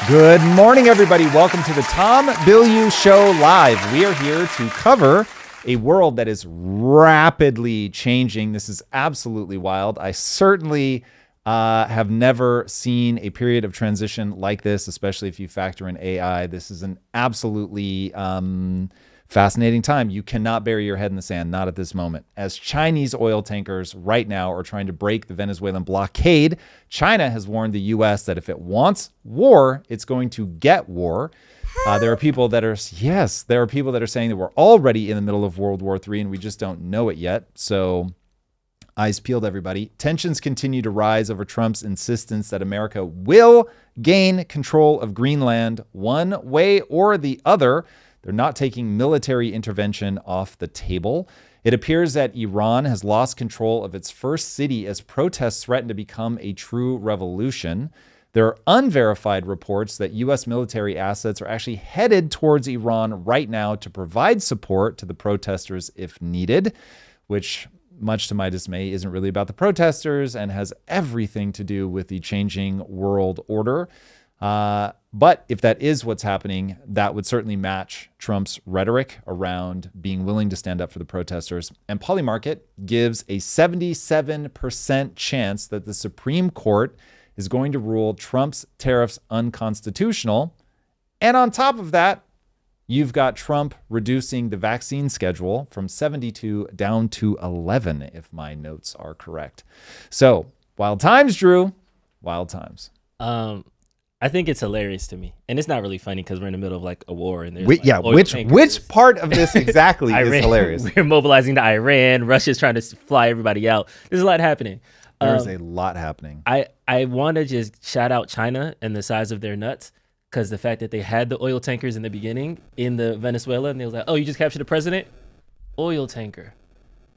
Good morning, everybody. Welcome to the Tom Bilyeu Show Live. We are here to cover a world that is rapidly changing. This is absolutely wild. I certainly have never seen a period of transition like this, especially if you factor in AI. This is an absolutely fascinating time. You cannot bury your head in the sand, not at this moment. As Chinese oil tankers right now are trying to break the Venezuelan blockade, China has warned the U.S. that if it wants war, it's going to get war. There are people that are saying that we're already in the middle of World War III and we just don't know it yet. So eyes peeled, everybody. Tensions continue to rise over Trump's insistence that America will gain control of Greenland one way or the other. They're not taking military intervention off the table. It appears that Iran has lost control of its first city as protests threaten to become a true revolution. There are unverified reports that U.S. military assets are actually headed towards Iran right now to provide support to the protesters if needed, which, much to my dismay, isn't really about the protesters and has everything to do with the changing world order. But if that is what's happening, that would certainly match Trump's rhetoric around being willing to stand up for the protesters. And Polymarket gives a 77% chance that the Supreme Court is going to rule Trump's tariffs unconstitutional. And on top of that, you've got Trump reducing the vaccine schedule from 72 down to 11, if my notes are correct. So, wild times, Drew. Wild times. I think it's hilarious to me, and it's not really funny because we're in the middle of like a war, and there's which part of this exactly is hilarious? We're mobilizing to Iran. Russia's trying to fly everybody out. There's a lot happening. There's a lot happening. I want to just shout out China and the size of their nuts, because the fact that they had the oil tankers in the beginning in the Venezuela, and they was like, "Oh, you just captured the president? Oil tanker."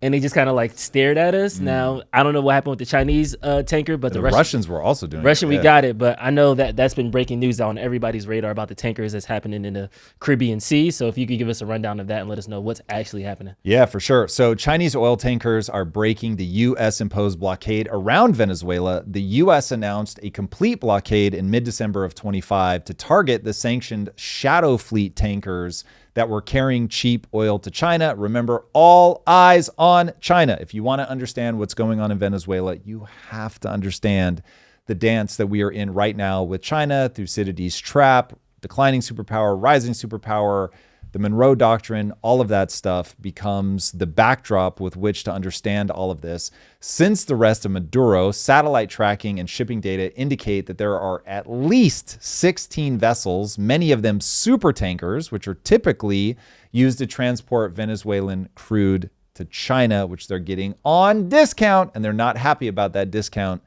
And they just kind of like stared at us. Now, I don't know what happened with the Chinese tanker, but the Russians were also doing it. We got it. But I know that that's been breaking news on everybody's radar about the tankers that's happening in the Caribbean Sea. So if you could give us a rundown of that and let us know what's actually happening. Yeah, for sure. So Chinese oil tankers are breaking the U.S. imposed blockade around Venezuela. The U.S. announced a complete blockade in mid-December of 25 to target the sanctioned Shadow Fleet tankers that were carrying cheap oil to China. Remember, all eyes on China. If you want to understand what's going on in Venezuela, you have to understand the dance that we are in right now with China, Thucydides' trap, declining superpower, rising superpower, the Monroe Doctrine. All of that stuff becomes the backdrop with which to understand all of this. Since the arrest of Maduro, satellite tracking and shipping data indicate that there are at least 16 vessels, many of them super tankers, which are typically used to transport Venezuelan crude to China, which they're getting on discount, and they're not happy about that discount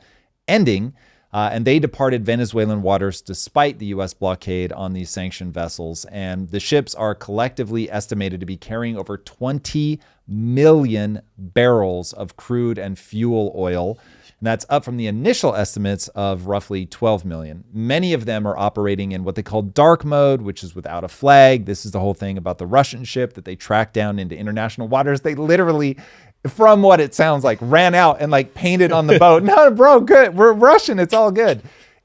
ending. And they departed Venezuelan waters despite the U.S. blockade on these sanctioned vessels. And the ships are collectively estimated to be carrying over 20 million barrels of crude and fuel oil. And that's up from the initial estimates of roughly 12 million. Many of them are operating in what they call dark mode, which is without a flag. This is the whole thing about the Russian ship that they tracked down into international waters. They literally, from what it sounds like, ran out and like painted on the boat. No, bro, good. We're Russian. It's all good.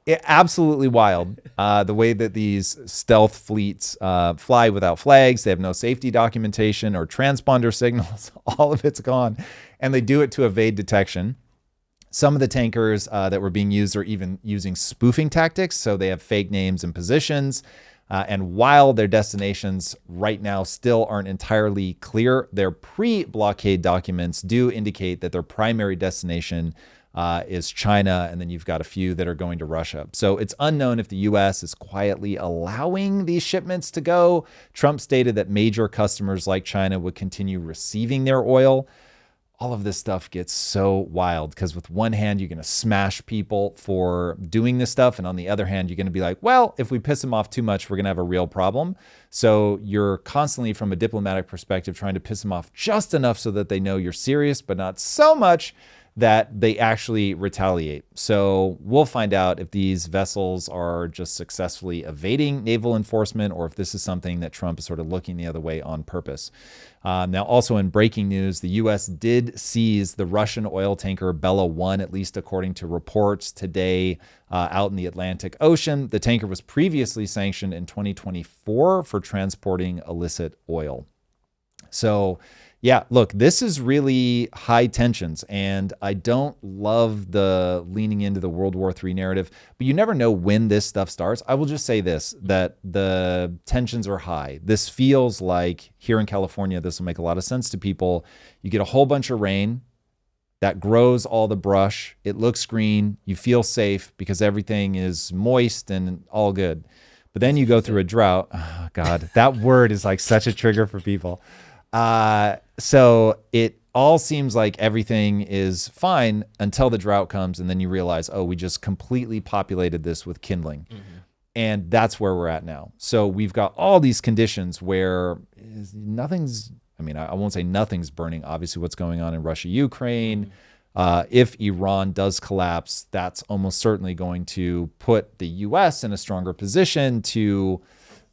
Absolutely wild. The way that these stealth fleets fly without flags. They have no safety documentation or transponder signals. All of it's gone. And they do it to evade detection. Some of the tankers that were being used are even using spoofing tactics. So they have fake names and positions. And while their destinations right now still aren't entirely clear, their pre-blockade documents do indicate that their primary destination is China. And then you've got a few that are going to Russia. So it's unknown if the U.S. is quietly allowing these shipments to go. Trump stated that major customers like China would continue receiving their oil. All of this stuff gets so wild because with one hand, you're going to smash people for doing this stuff. And on the other hand, you're going to be like, well, if we piss them off too much, we're going to have a real problem. So you're constantly, from a diplomatic perspective, trying to piss them off just enough so that they know you're serious, but not so much that they actually retaliate. So we'll find out if these vessels are just successfully evading naval enforcement or if this is something that Trump is sort of looking the other way on purpose. Now, also in breaking news, the U.S. did seize the Russian oil tanker Bella 1, at least according to reports today out in the Atlantic Ocean. The tanker was previously sanctioned in 2024 for transporting illicit oil. So, yeah, look, this is really high tensions, and I don't love the leaning into the World War III narrative, but you never know when this stuff starts. I will just say this, that the tensions are high. This feels like here in California, this will make a lot of sense to people. You get a whole bunch of rain that grows all the brush. It looks green. You feel safe because everything is moist and all good. But then you go through a drought. Oh, God, that word is like such a trigger for people. So it all seems like everything is fine until the drought comes, and then you realize, oh, we just completely populated this with kindling. And that's where we're at now. So we've got all these conditions where nothing's, I mean, I won't say nothing's burning, obviously what's going on in Russia, Ukraine. If Iran does collapse, that's almost certainly going to put the U.S. in a stronger position to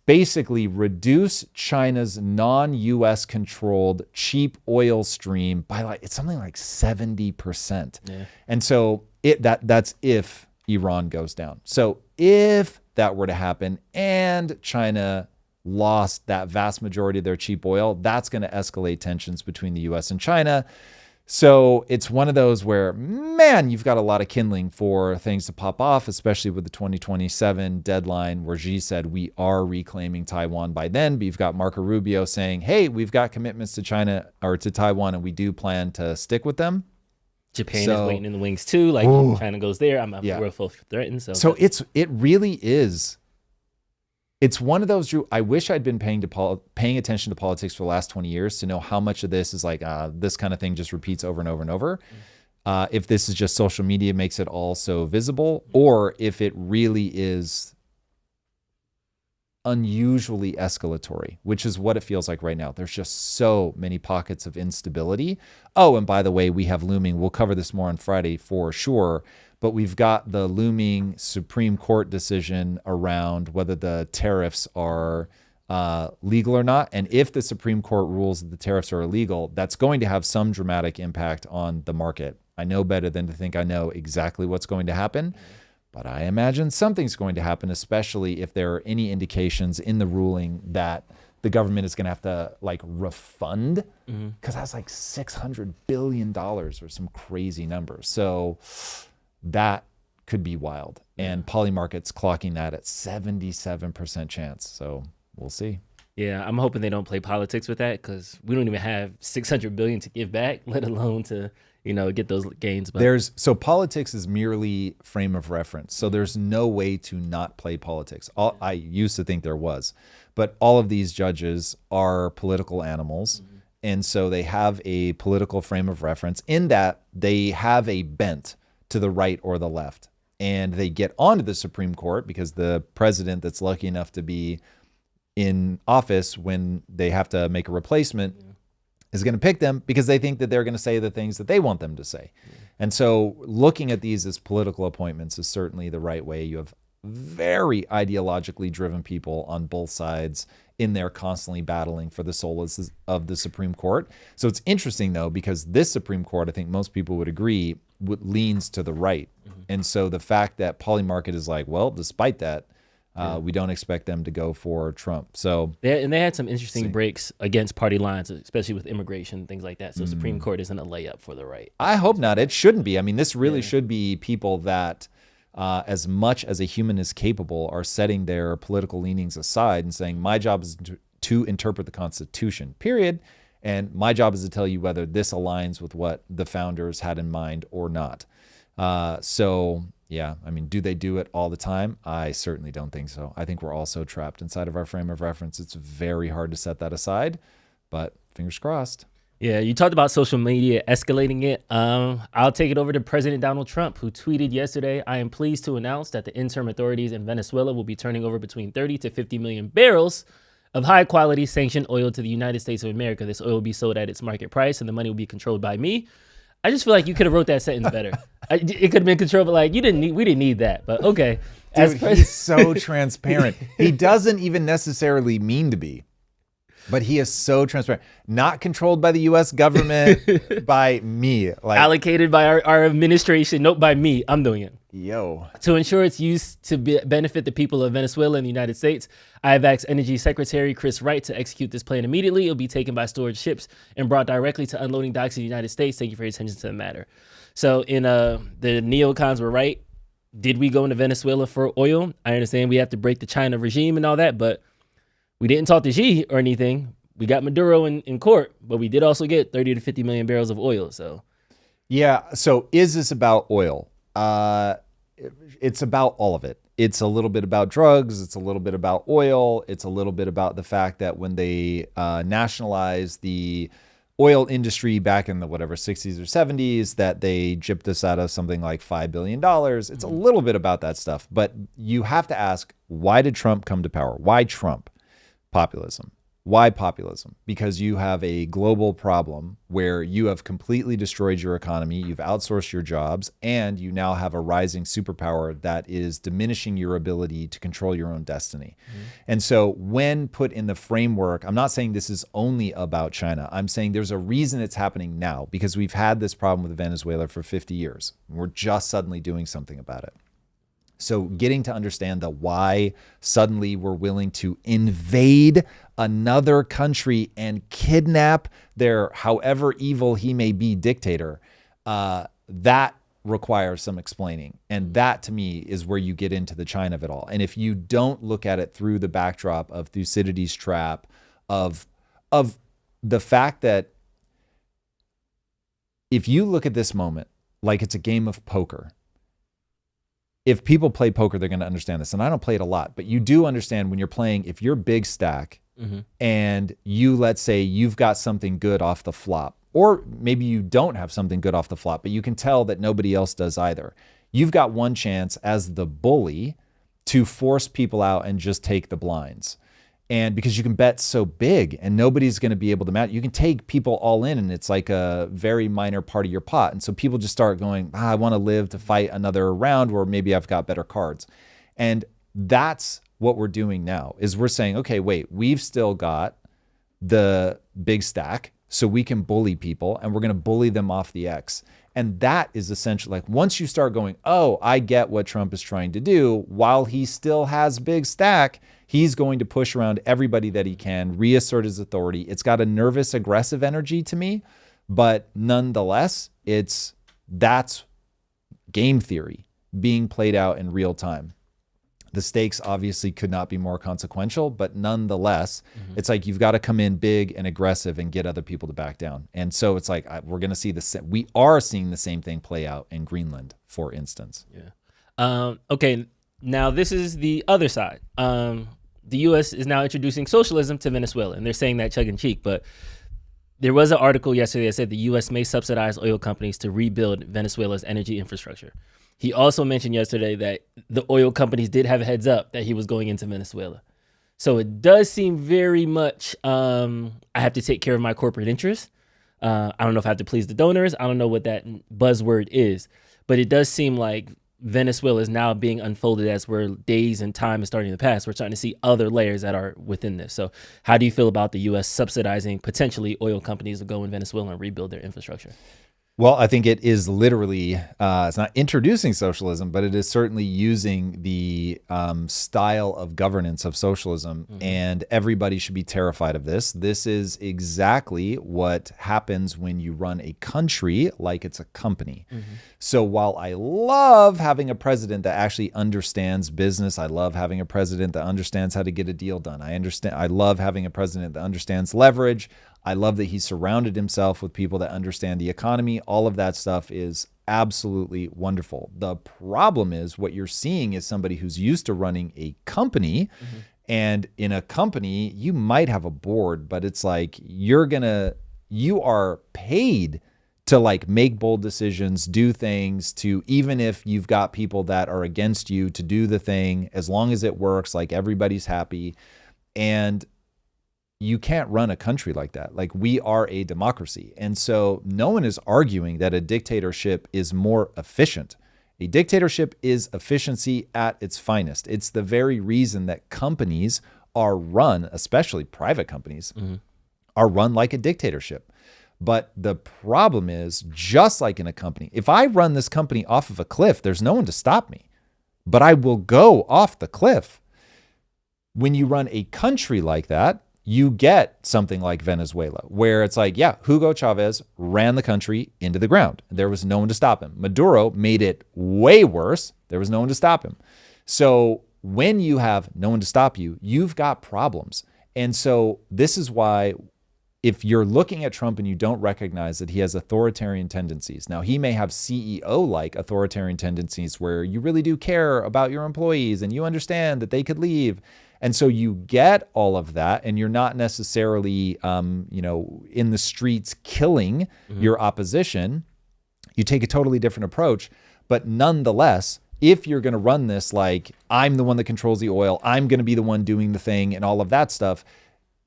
basically reduce China's non-U.S. controlled cheap oil stream by it's something like 70%. Yeah. And so that's if Iran goes down. So if that were to happen and China lost that vast majority of their cheap oil, that's going to escalate tensions between the U.S. and China. So it's one of those where, man, you've got a lot of kindling for things to pop off, especially with the 2027 deadline where Xi said we are reclaiming Taiwan by then. But you've got Marco Rubio saying, hey, we've got commitments to China or to Taiwan, and we do plan to stick with them. Japan is waiting in the wings too. Like if China goes there, I'm real threatened. So it really is. It's one of those, Drew, I wish I'd been paying attention to politics for the last 20 years to know how much of this is like this kind of thing just repeats over and over and over. If this is just social media makes it all so visible, or if it really is unusually escalatory, which is what it feels like right now. There's just so many pockets of instability. Oh, and by the way, we have looming, we'll cover this more on Friday for sure, but we've got the looming Supreme Court decision around whether the tariffs are legal or not. And if the Supreme Court rules that the tariffs are illegal, that's going to have some dramatic impact on the market. I know better than to think I know exactly what's going to happen, but I imagine something's going to happen, especially if there are any indications in the ruling that the government is going to have to refund, because that's like $600 billion or some crazy number. So that could be wild. And Polymarket's clocking that at 77% chance. So we'll see. Yeah, I'm hoping they don't play politics with that, because we don't even have $600 billion to give back, let alone to get those gains. But so politics is merely frame of reference. So there's no way to not play politics. I used to think there was, but all of these judges are political animals. And so they have a political frame of reference in that they have a bent to the right or the left. And they get onto the Supreme Court because the president that's lucky enough to be in office when they have to make a replacement is going to pick them because they think that they're going to say the things that they want them to say. And so looking at these as political appointments is certainly the right way. You have very ideologically driven people on both sides in there constantly battling for the soul of the Supreme Court. So it's interesting, though, because this Supreme Court, I think most people would agree, leans to the right. And so the fact that Polymarket is like, well, despite that, we don't expect them to go for Trump. So they had some interesting breaks against party lines, especially with immigration and things like that. So Supreme Court isn't a layup for the right. I hope not. It shouldn't be. I mean, this really should be people that, as much as a human is capable, are setting their political leanings aside and saying, my job is to interpret the Constitution, period. And my job is to tell you whether this aligns with what the founders had in mind or not. So, yeah, I mean, do they do it all the time? I certainly don't think so. I think we're also trapped inside of our frame of reference. It's very hard to set that aside, but fingers crossed. Yeah, you talked about social media escalating it. I'll take it over to President Donald Trump, who tweeted yesterday, I am pleased to announce that the interim authorities in Venezuela will be turning over between 30 to 50 million barrels of high-quality sanctioned oil to the United States of America. This oil will be sold at its market price, and the money will be controlled by me. I just feel like you could have wrote that sentence better. It could have been controlled, but like we didn't need that. But okay. Dude, he's so transparent. He doesn't even necessarily mean to be, but he is so transparent. Not controlled by the U.S. government, by me. Like, allocated by our administration. Nope, by me. I'm doing it. Yo. To ensure its use to benefit the people of Venezuela and the United States, I have asked Energy Secretary Chris Wright to execute this plan immediately. It'll be taken by storage ships and brought directly to unloading docks in the United States. Thank you for your attention to the matter. So in the neocons were right. Did we go into Venezuela for oil? I understand we have to break the China regime and all that, but we didn't talk to Xi or anything. We got Maduro in court, but we did also get 30 to 50 million barrels of oil. So, yeah. So is this about oil? It's about all of it. It's a little bit about drugs. It's a little bit about oil. It's a little bit about the fact that when they nationalized the oil industry back in the 60s or 70s, that they gypped us out of something like $5 billion. It's a little bit about that stuff. But you have to ask, why did Trump come to power? Why Trump? Populism. Why populism? Because you have a global problem where you have completely destroyed your economy, you've outsourced your jobs, and you now have a rising superpower that is diminishing your ability to control your own destiny. And so when put in the framework, I'm not saying this is only about China. I'm saying there's a reason it's happening now, because we've had this problem with Venezuela for 50 years. We're just suddenly doing something about it. So getting to understand the why suddenly we're willing to invade another country and kidnap their, however evil he may be, dictator, that requires some explaining. And that, to me, is where you get into the China of it all. And if you don't look at it through the backdrop of Thucydides' trap, of the fact that if you look at this moment like it's a game of poker, if people play poker, they're going to understand this. And I don't play it a lot, but you do understand when you're playing, if you're big stack and you, let's say you've got something good off the flop, or maybe you don't have something good off the flop, but you can tell that nobody else does either. You've got one chance as the bully to force people out and just take the blinds. And because you can bet so big and nobody's going to be able to match, you can take people all in and it's like a very minor part of your pot. And so people just start going, I want to live to fight another round where maybe I've got better cards. And that's what we're doing now, is we're saying, okay, wait, we've still got the big stack, so we can bully people and we're going to bully them off the X. And that is essentially, like, once you start going, oh, I get what Trump is trying to do, while he still has big stack, he's going to push around everybody that he can, reassert his authority. It's got a nervous, aggressive energy to me, but nonetheless, that's game theory being played out in real time. The stakes obviously could not be more consequential, but nonetheless, it's like you've got to come in big and aggressive and get other people to back down. And so it's like we're going to see we are seeing the same thing play out in Greenland, for instance. Yeah. Okay. Now this is the other side. The U.S. is now introducing socialism to Venezuela, and they're saying that tongue in cheek. But there was an article yesterday that said the U.S. may subsidize oil companies to rebuild Venezuela's energy infrastructure. He also mentioned yesterday that the oil companies did have a heads up that he was going into Venezuela. So it does seem very much, I have to take care of my corporate interests. I don't know if I have to please the donors. I don't know what that buzzword is, but it does seem like Venezuela is now being unfolded as where days and time is starting to pass. We're starting to see other layers that are within this. So how do you feel about the U.S. subsidizing potentially oil companies to go in Venezuela and rebuild their infrastructure? Well, I think it is literally, it's not introducing socialism, but it is certainly using the style of governance of socialism. And everybody should be terrified of this. This is exactly what happens when you run a country like it's a company. So while I love having a president that actually understands business, I love having a president that understands how to get a deal done. I love having a president that understands leverage. I love that he surrounded himself with people that understand the economy. All of that stuff is absolutely wonderful. The problem is what you're seeing is somebody who's used to running a company. And in a company, you might have a board, but it's like you are paid to like make bold decisions, do things, to, even if you've got people that are against you, to do the thing as long as it works, like everybody's happy. And you can't run a country like that. Like, we are a democracy. And so no one is arguing that a dictatorship is more efficient. A dictatorship is efficiency at its finest. It's the very reason that companies are run, especially private companies, are run like a dictatorship. But the problem is, just like in a company, if I run this company off of a cliff, there's no one to stop me, but I will go off the cliff. When you run a country like that, you get something like Venezuela, where it's like, yeah, Hugo Chavez ran the country into the ground. There was no one to stop him. Maduro made it way worse. There was no one to stop him. So when you have no one to stop you, you've got problems. And so this is why, if you're looking at Trump and you don't recognize that he has authoritarian tendencies, now he may have CEO-like authoritarian tendencies where you really do care about your employees and you understand that they could leave. And so you get all of that, and you're not necessarily, in the streets killing your opposition. You take a totally different approach. But nonetheless, if you're going to run this like, I'm the one that controls the oil, I'm going to be the one doing the thing and all of that stuff,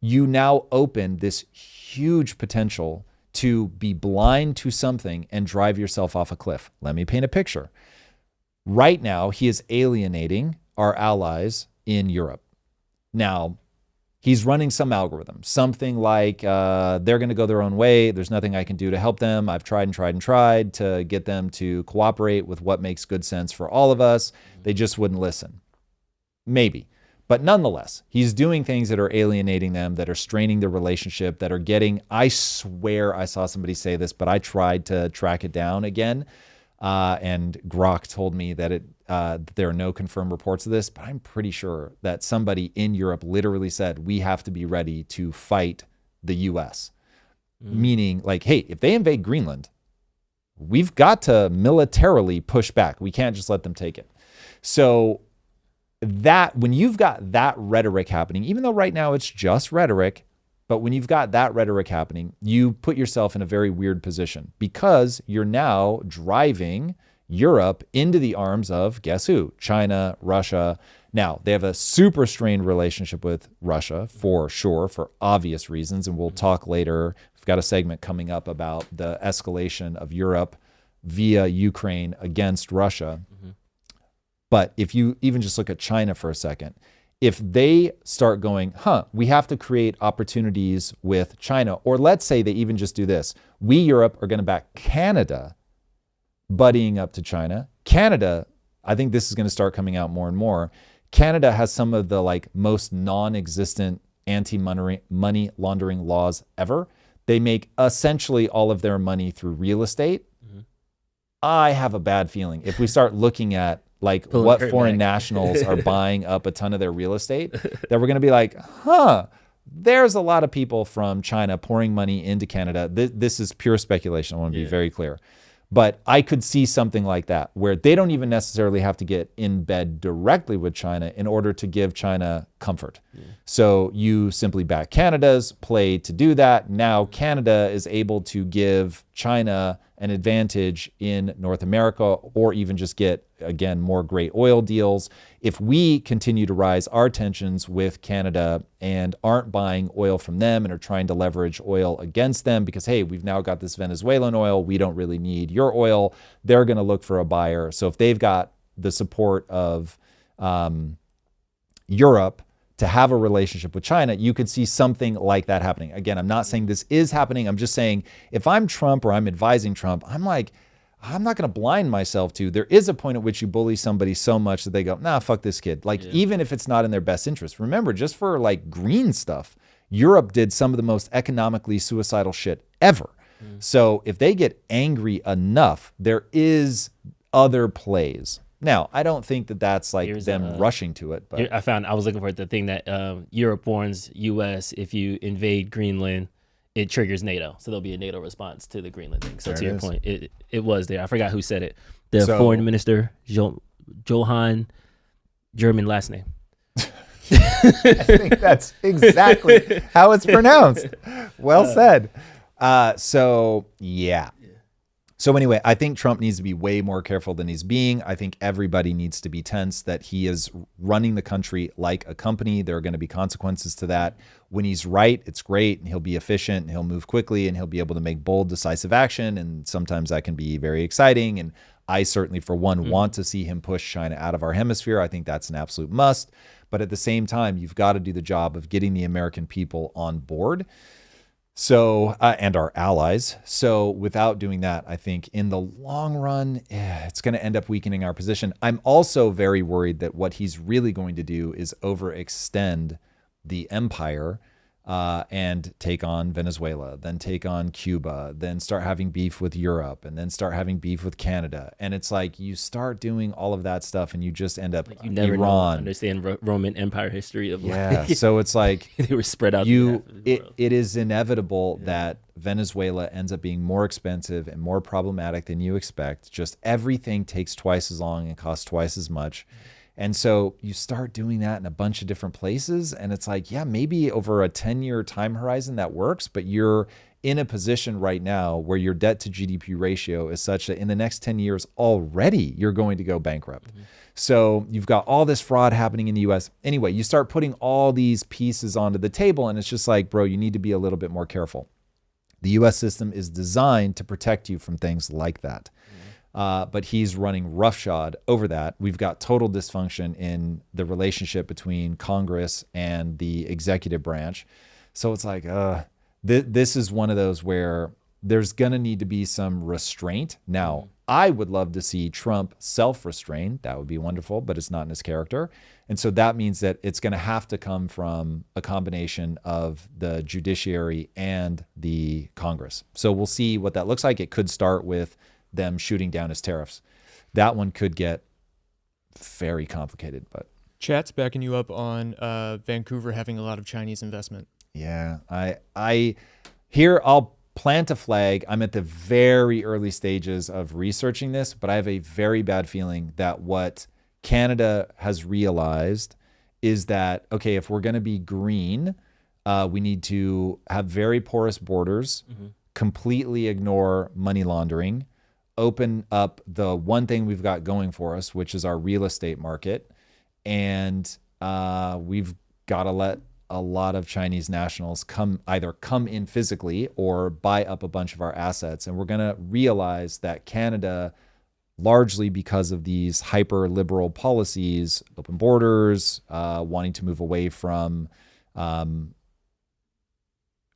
you now open this huge potential to be blind to something and drive yourself off a cliff. Let me paint a picture. Right now, he is alienating our allies in Europe. Now, he's running some algorithm, something like they're going to go their own way. There's nothing I can do to help them. I've tried and tried and tried to get them to cooperate with what makes good sense for all of us. They just wouldn't listen. Maybe. But nonetheless, he's doing things that are alienating them, that are straining their relationship, that are getting, I swear I saw somebody say this, but I tried to track it down again. And Grok told me that there are no confirmed reports of this, but I'm pretty sure that somebody in Europe literally said, we have to be ready to fight the US. Meaning, like, hey, if they invade Greenland, we've got to militarily push back. We can't just let them take it. So that, when you've got that rhetoric happening, even though right now it's just rhetoric, but when you've got that rhetoric happening, you put yourself in a very weird position, because you're now driving Europe into the arms of, guess who? China, Russia. Now, they have a super strained relationship with Russia, for sure, for obvious reasons. And we'll talk later. We've got a segment coming up about the escalation of Europe via Ukraine against Russia. But if you even just look at China for a second, if they start going, we have to create opportunities with China, or let's say they even just do this. We, Europe, are going to back Canada buddying up to China. Canada, I think this is going to start coming out more and more. Canada has some of the most non-existent anti-money laundering laws ever. They make essentially all of their money through real estate. I have a bad feeling if we start looking at what foreign nationals are buying up a ton of their real estate, that we're going to be like, there's a lot of people from China pouring money into Canada. This is pure speculation. I want to be very clear. But I could see something like that, where they don't even necessarily have to get in bed directly with China in order to give China comfort. So you simply back Canada's play to do that. Now Canada is able to give China an advantage in North America, or even just get, again, more great oil deals. If we continue to rise our tensions with Canada and aren't buying oil from them and are trying to leverage oil against them because, hey, we've now got this Venezuelan oil, we don't really need your oil, they're going to look for a buyer. So if they've got the support of Europe to have a relationship with China, you could see something like that happening. Again, I'm not saying this is happening. I'm just saying, if I'm Trump or I'm advising Trump, I'm like, I'm not going to blind myself to, there is a point at which you bully somebody so much that they go, nah, fuck this kid. Even if it's not in their best interest. Remember, just for green stuff, Europe did some of the most economically suicidal shit ever. So if they get angry enough, there is other plays. Now, I don't think that that's them rushing to it. But I was looking for the thing that Europe warns U.S. if you invade Greenland, it triggers NATO. So there'll be a NATO response to the Greenland thing. So to your point, it was there. I forgot who said it. The foreign minister, Johann, German last name. I think that's exactly how it's pronounced. Well said. So So anyway, I think Trump needs to be way more careful than he's being. I think everybody needs to be tense that he is running the country like a company. There are going to be consequences to that. When he's right, it's great, and he'll be efficient, and he'll move quickly, and he'll be able to make bold, decisive action. And sometimes that can be very exciting. And I certainly, for one, want to see him push China out of our hemisphere. I think that's an absolute must. But at the same time, you've got to do the job of getting the American people on board. So, and our allies. So without doing that, I think in the long run, it's going to end up weakening our position. I'm also very worried that what he's really going to do is overextend the empire and take on Venezuela, then take on Cuba, then start having beef with Europe, and then start having beef with Canada. And it's like you start doing all of that stuff and you just end up You never Iran. understand Roman Empire history of Yeah. So it's like they were spread out. it is inevitable that Venezuela ends up being more expensive and more problematic than you expect. Just everything takes twice as long and costs twice as much. And so you start doing that in a bunch of different places. And it's like, yeah, maybe over a 10-year time horizon that works, but you're in a position right now where your debt to GDP ratio is such that in the next 10 years already you're going to go bankrupt. So you've got all this fraud happening in the US. Anyway, you start putting all these pieces onto the table and it's just like, bro, you need to be a little bit more careful. The US system is designed to protect you from things like that. But he's running roughshod over that. We've got total dysfunction in the relationship between Congress and the executive branch. So it's like, this is one of those where there's going to need to be some restraint. Now, I would love to see Trump self-restrain. That would be wonderful, but it's not in his character. And so that means that it's going to have to come from a combination of the judiciary and the Congress. So we'll see what that looks like. It could start with them shooting down his tariffs. That one could get very complicated, but Chat's backing you up on Vancouver having a lot of Chinese investment. yeah, I'll plant a flag. I'm at the very early stages of researching this, but I have a very bad feeling that what Canada has realized is that, okay, if we're going to be green, we need to have very porous borders, completely ignore money laundering, open up the one thing we've got going for us, which is our real estate market. And we've got to let a lot of Chinese nationals either come in physically or buy up a bunch of our assets. And we're going to realize that Canada, largely because of these hyper liberal policies, open borders, wanting to move away from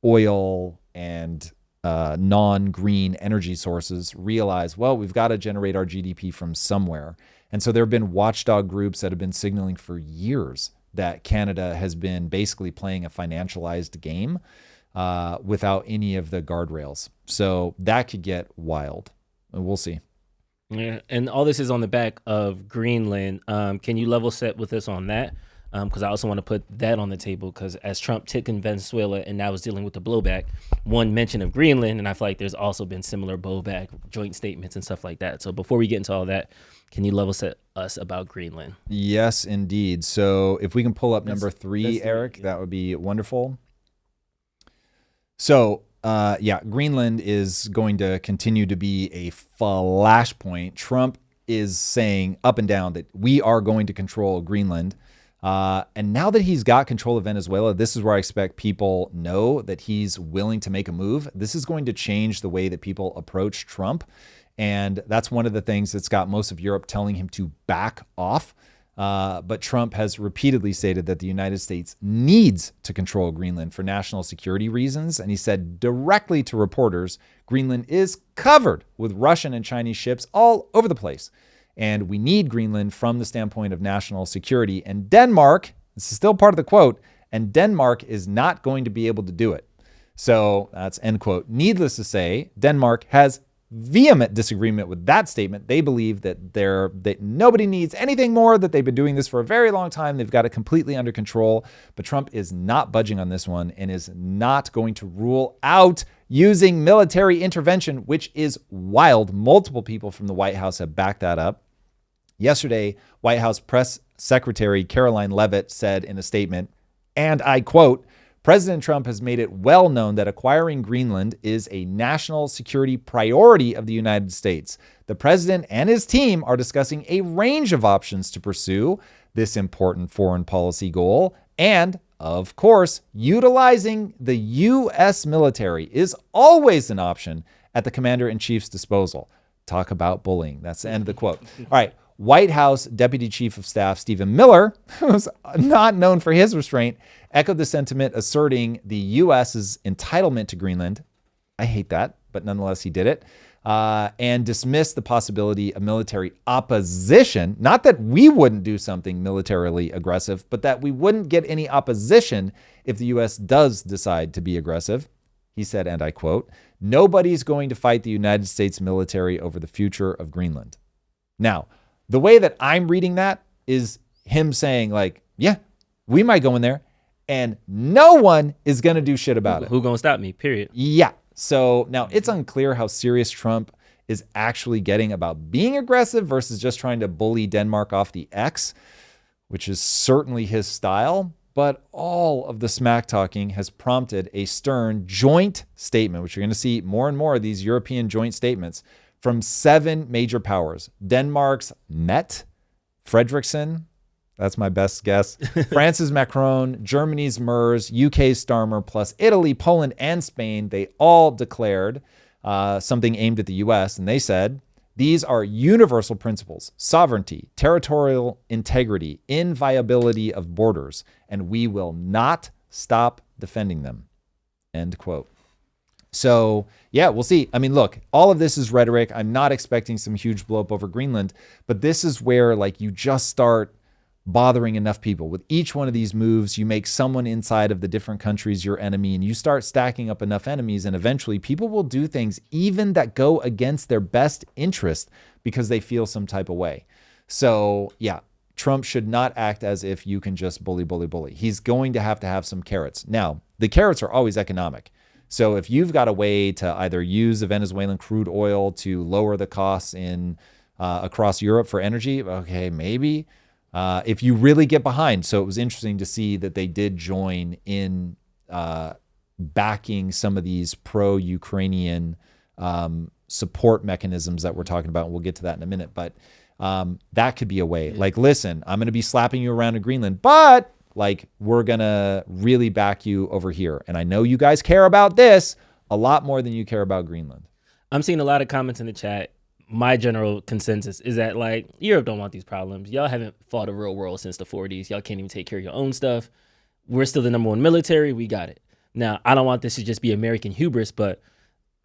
oil and non-green energy sources, realize, well, we've got to generate our GDP from somewhere. And so there have been watchdog groups that have been signaling for years that Canada has been basically playing a financialized game without any of the guardrails. So that could get wild. We'll see. Yeah, and all this is on the back of Greenland. Can you level set with us on that? Because I also want to put that on the table, because as Trump took in Venezuela and now is dealing with the blowback, one mention of Greenland, and I feel like there's also been similar blowback, joint statements and stuff like that. So before we get into all that, can you level set us about Greenland? Yes, indeed. So if we can pull up number 3, Eric, that would be wonderful. So Greenland is going to continue to be a flashpoint. Trump is saying up and down that we are going to control Greenland. And now that he's got control of Venezuela, this is where I expect people know that he's willing to make a move. This is going to change the way that people approach Trump. And that's one of the things that's got most of Europe telling him to back off. But Trump has repeatedly stated that the United States needs to control Greenland for national security reasons. And he said directly to reporters, Greenland is covered with Russian and Chinese ships all over the place. And we need Greenland from the standpoint of national security. And Denmark, this is still part of the quote, and Denmark is not going to be able to do it. So that's end quote. Needless to say, Denmark has vehement disagreement with that statement. They believe that nobody needs anything more, that they've been doing this for a very long time. They've got it completely under control. But Trump is not budging on this one and is not going to rule out using military intervention, which is wild. Multiple people from the White House have backed that up. Yesterday, White House Press Secretary Caroline Leavitt said in a statement, and I quote, President Trump has made it well known that acquiring Greenland is a national security priority of the United States. The president and his team are discussing a range of options to pursue this important foreign policy goal. And, of course, utilizing the U.S. military is always an option at the commander-in-chief's disposal. Talk about bullying. That's the end of the quote. All right. White House Deputy Chief of Staff Stephen Miller, who's not known for his restraint, echoed the sentiment, asserting the U.S.'s entitlement to Greenland. I hate that, but nonetheless, he did it. And dismissed the possibility of military opposition. Not that we wouldn't do something militarily aggressive, but that we wouldn't get any opposition if the U.S. does decide to be aggressive. He said, and I quote, "Nobody's going to fight the United States military over the future of Greenland." Now, the way that I'm reading that is him saying, like, yeah, we might go in there and no one is going to do shit about it. Who gonna stop me, period. Yeah. So now it's unclear how serious Trump is actually getting about being aggressive versus just trying to bully Denmark off the X, which is certainly his style. But all of the smack talking has prompted a stern joint statement, which you're going to see more and more of these European joint statements from 7 major powers. Denmark's Met, Frederickson, that's my best guess, France's Macron, Germany's Merz, UK's Starmer, plus Italy, Poland, and Spain. They all declared something aimed at the U.S., and they said, these are universal principles: sovereignty, territorial integrity, inviolability of borders, and we will not stop defending them. End quote. So, yeah, we'll see. I mean, look, all of this is rhetoric. I'm not expecting some huge blow up over Greenland, but this is where, like, you just start bothering enough people. With each one of these moves, you make someone inside of the different countries your enemy, and you start stacking up enough enemies, and eventually people will do things even that go against their best interest because they feel some type of way. So, yeah, Trump should not act as if you can just bully, bully, bully. He's going to have some carrots. Now, the carrots are always economic. So if you've got a way to either use the Venezuelan crude oil to lower the costs in across Europe for energy, okay, maybe. If you really get behind. So it was interesting to see that they did join in backing some of these pro-Ukrainian support mechanisms that we're talking about. And we'll get to that in a minute. But that could be a way. Like, listen, I'm going to be slapping you around in Greenland, but like, we're going to really back you over here. And I know you guys care about this a lot more than you care about Greenland. I'm seeing a lot of comments in the chat. My general consensus is that, like, Europe don't want these problems. Y'all haven't fought a real war since the 40s. Y'all can't even take care of your own stuff. We're still the #1 military. We got it. Now, I don't want this to just be American hubris, but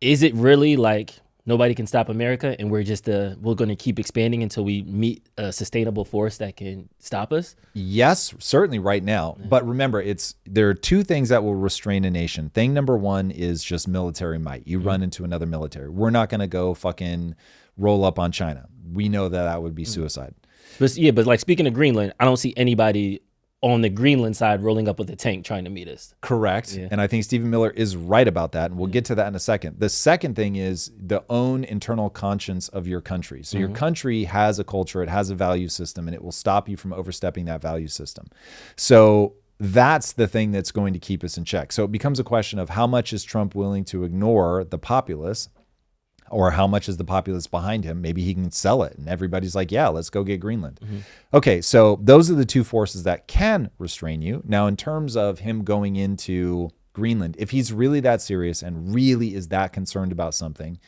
is it really like nobody can stop America and we're just we're going to keep expanding until we meet a sustainable force that can stop us? Yes, certainly right now. But remember, there are 2 things that will restrain a nation. Thing number 1 is just military might. You run into another military. We're not going to go fucking roll up on China. We know that would be suicide. But yeah, but like, speaking of Greenland, I don't see anybody on the Greenland side rolling up with a tank trying to meet us. Correct. Yeah. And I think Stephen Miller is right about that. And we'll get to that in a second. The second thing is the own internal conscience of your country. So your country has a culture, it has a value system, and it will stop you from overstepping that value system. So that's the thing that's going to keep us in check. So it becomes a question of how much is Trump willing to ignore the populace, or how much is the populace behind him? Maybe he can sell it. And everybody's like, yeah, let's go get Greenland. Okay, so those are the 2 forces that can restrain you. Now, in terms of him going into Greenland, if he's really that serious and really is that concerned about something,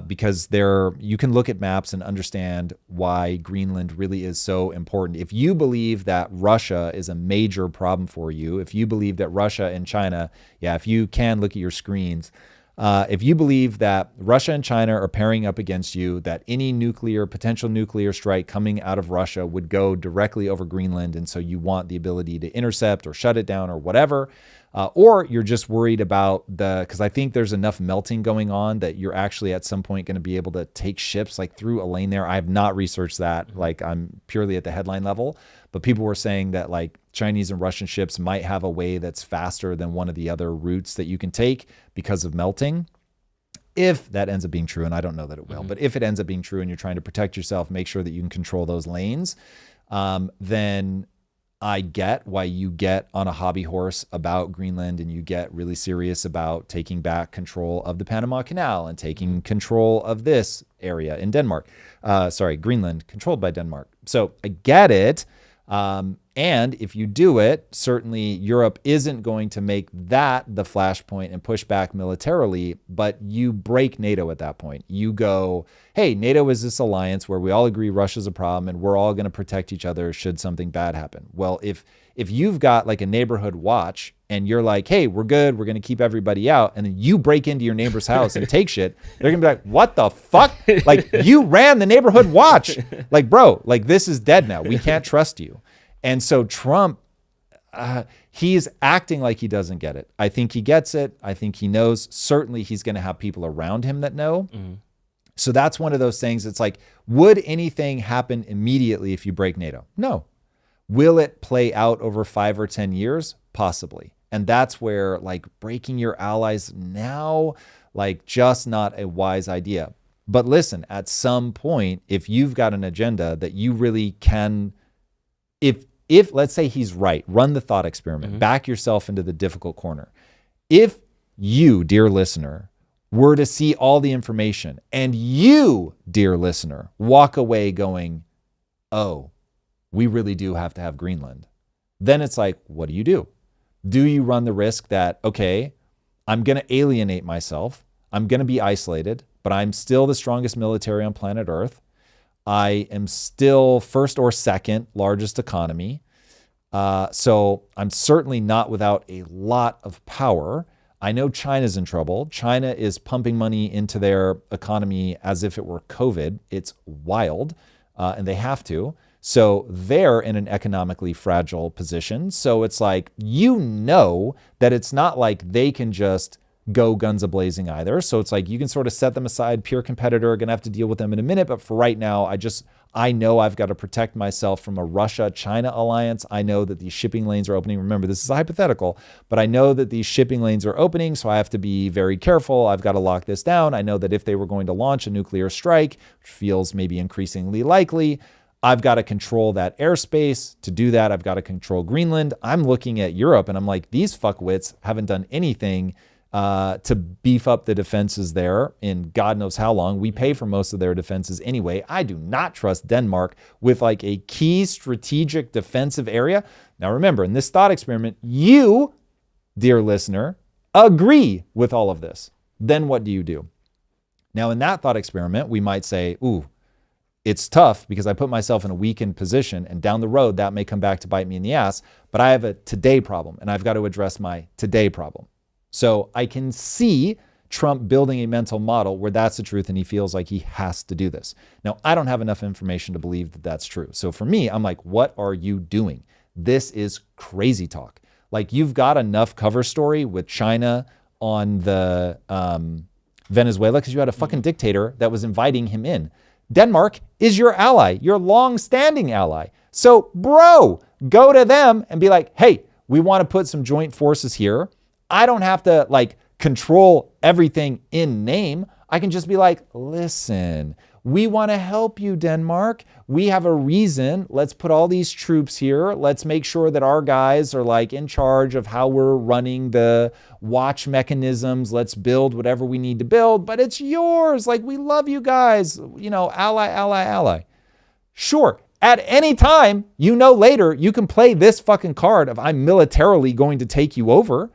because you can look at maps and understand why Greenland really is so important. If you believe that Russia is a major problem for you, if you believe that Russia and China, if you can look at your screens, if you believe that Russia and China are pairing up against you, that any potential nuclear strike coming out of Russia would go directly over Greenland, and so you want the ability to intercept or shut it down or whatever, or you're just worried about because I think there's enough melting going on that you're actually at some point going to be able to take ships like through a lane there. I have not researched that. Like, I'm purely at the headline level, but people were saying that like Chinese and Russian ships might have a way that's faster than one of the other routes that you can take because of melting. If that ends up being true, and I don't know that it will, but if it ends up being true and you're trying to protect yourself, make sure that you can control those lanes, then I get why you get on a hobby horse about Greenland and you get really serious about taking back control of the Panama Canal and taking control of this area in Denmark. Greenland, controlled by Denmark. So I get it. And if you do it, certainly Europe isn't going to make that the flashpoint and push back militarily, but you break NATO at that point. You go, hey, NATO is this alliance where we all agree Russia's a problem and we're all going to protect each other should something bad happen. Well, if you've got like a neighborhood watch and you're like, hey, we're good, we're going to keep everybody out, and then you break into your neighbor's house and take shit, they're going to be like, what the fuck? Like, you ran the neighborhood watch. Like, bro, like, this is dead now. We can't trust you. And so Trump, he's acting like he doesn't get it. I think he gets it. I think he knows. Certainly he's going to have people around him that know. Mm-hmm. So that's one of those things. It's like, would anything happen immediately if you break NATO? No. Will it play out over 5 or 10 years? Possibly. And that's where, like, breaking your allies now, like, just not a wise idea. But listen, at some point, if you've got an agenda that you really can, if let's say he's right, run the thought experiment, back yourself into the difficult corner. If you, dear listener, were to see all the information and you, dear listener, walk away going, oh, we really do have to have Greenland, then it's like, what do? Do you run the risk that, okay, I'm going to alienate myself, I'm going to be isolated, but I'm still the strongest military on planet Earth. I am still first or second largest economy. So I'm certainly not without a lot of power. I know China's in trouble. China is pumping money into their economy as if it were COVID. It's wild, and they have to. So they're in an economically fragile position. So it's like, you know that it's not like they can just go guns a-blazing either. So it's like, you can sort of set them aside, pure competitor, gonna have to deal with them in a minute. But for right now, I know I've got to protect myself from a Russia-China alliance. I know that these shipping lanes are opening. Remember, this is hypothetical, but I know that these shipping lanes are opening, so I have to be very careful. I've got to lock this down. I know that if they were going to launch a nuclear strike, which feels maybe increasingly likely, I've got to control that airspace. To do that, I've got to control Greenland. I'm looking at Europe and I'm like, these fuckwits haven't done anything to beef up the defenses there in God knows how long. We pay for most of their defenses anyway. I do not trust Denmark with like a key strategic defensive area. Now remember, in this thought experiment, you, dear listener, agree with all of this. Then what do? Now in that thought experiment, we might say, ooh, it's tough because I put myself in a weakened position and down the road that may come back to bite me in the ass, but I have a today problem and I've got to address my today problem. So I can see Trump building a mental model where that's the truth and he feels like he has to do this. Now, I don't have enough information to believe that that's true. So for me, I'm like, what are you doing? This is crazy talk. Like, you've got enough cover story with China on the Venezuela because you had a fucking dictator that was inviting him in. Denmark is your ally, your long-standing ally. So, bro, go to them and be like, hey, we want to put some joint forces here. I don't have to like control everything in name. I can just be like, listen, we want to help you, Denmark. We have a reason. Let's put all these troops here. Let's make sure that our guys are like in charge of how we're running the watch mechanisms. Let's build whatever we need to build, but it's yours. Like, we love you guys, you know, ally. Sure. At any time, you know, later you can play this fucking card of I'm militarily going to take you over.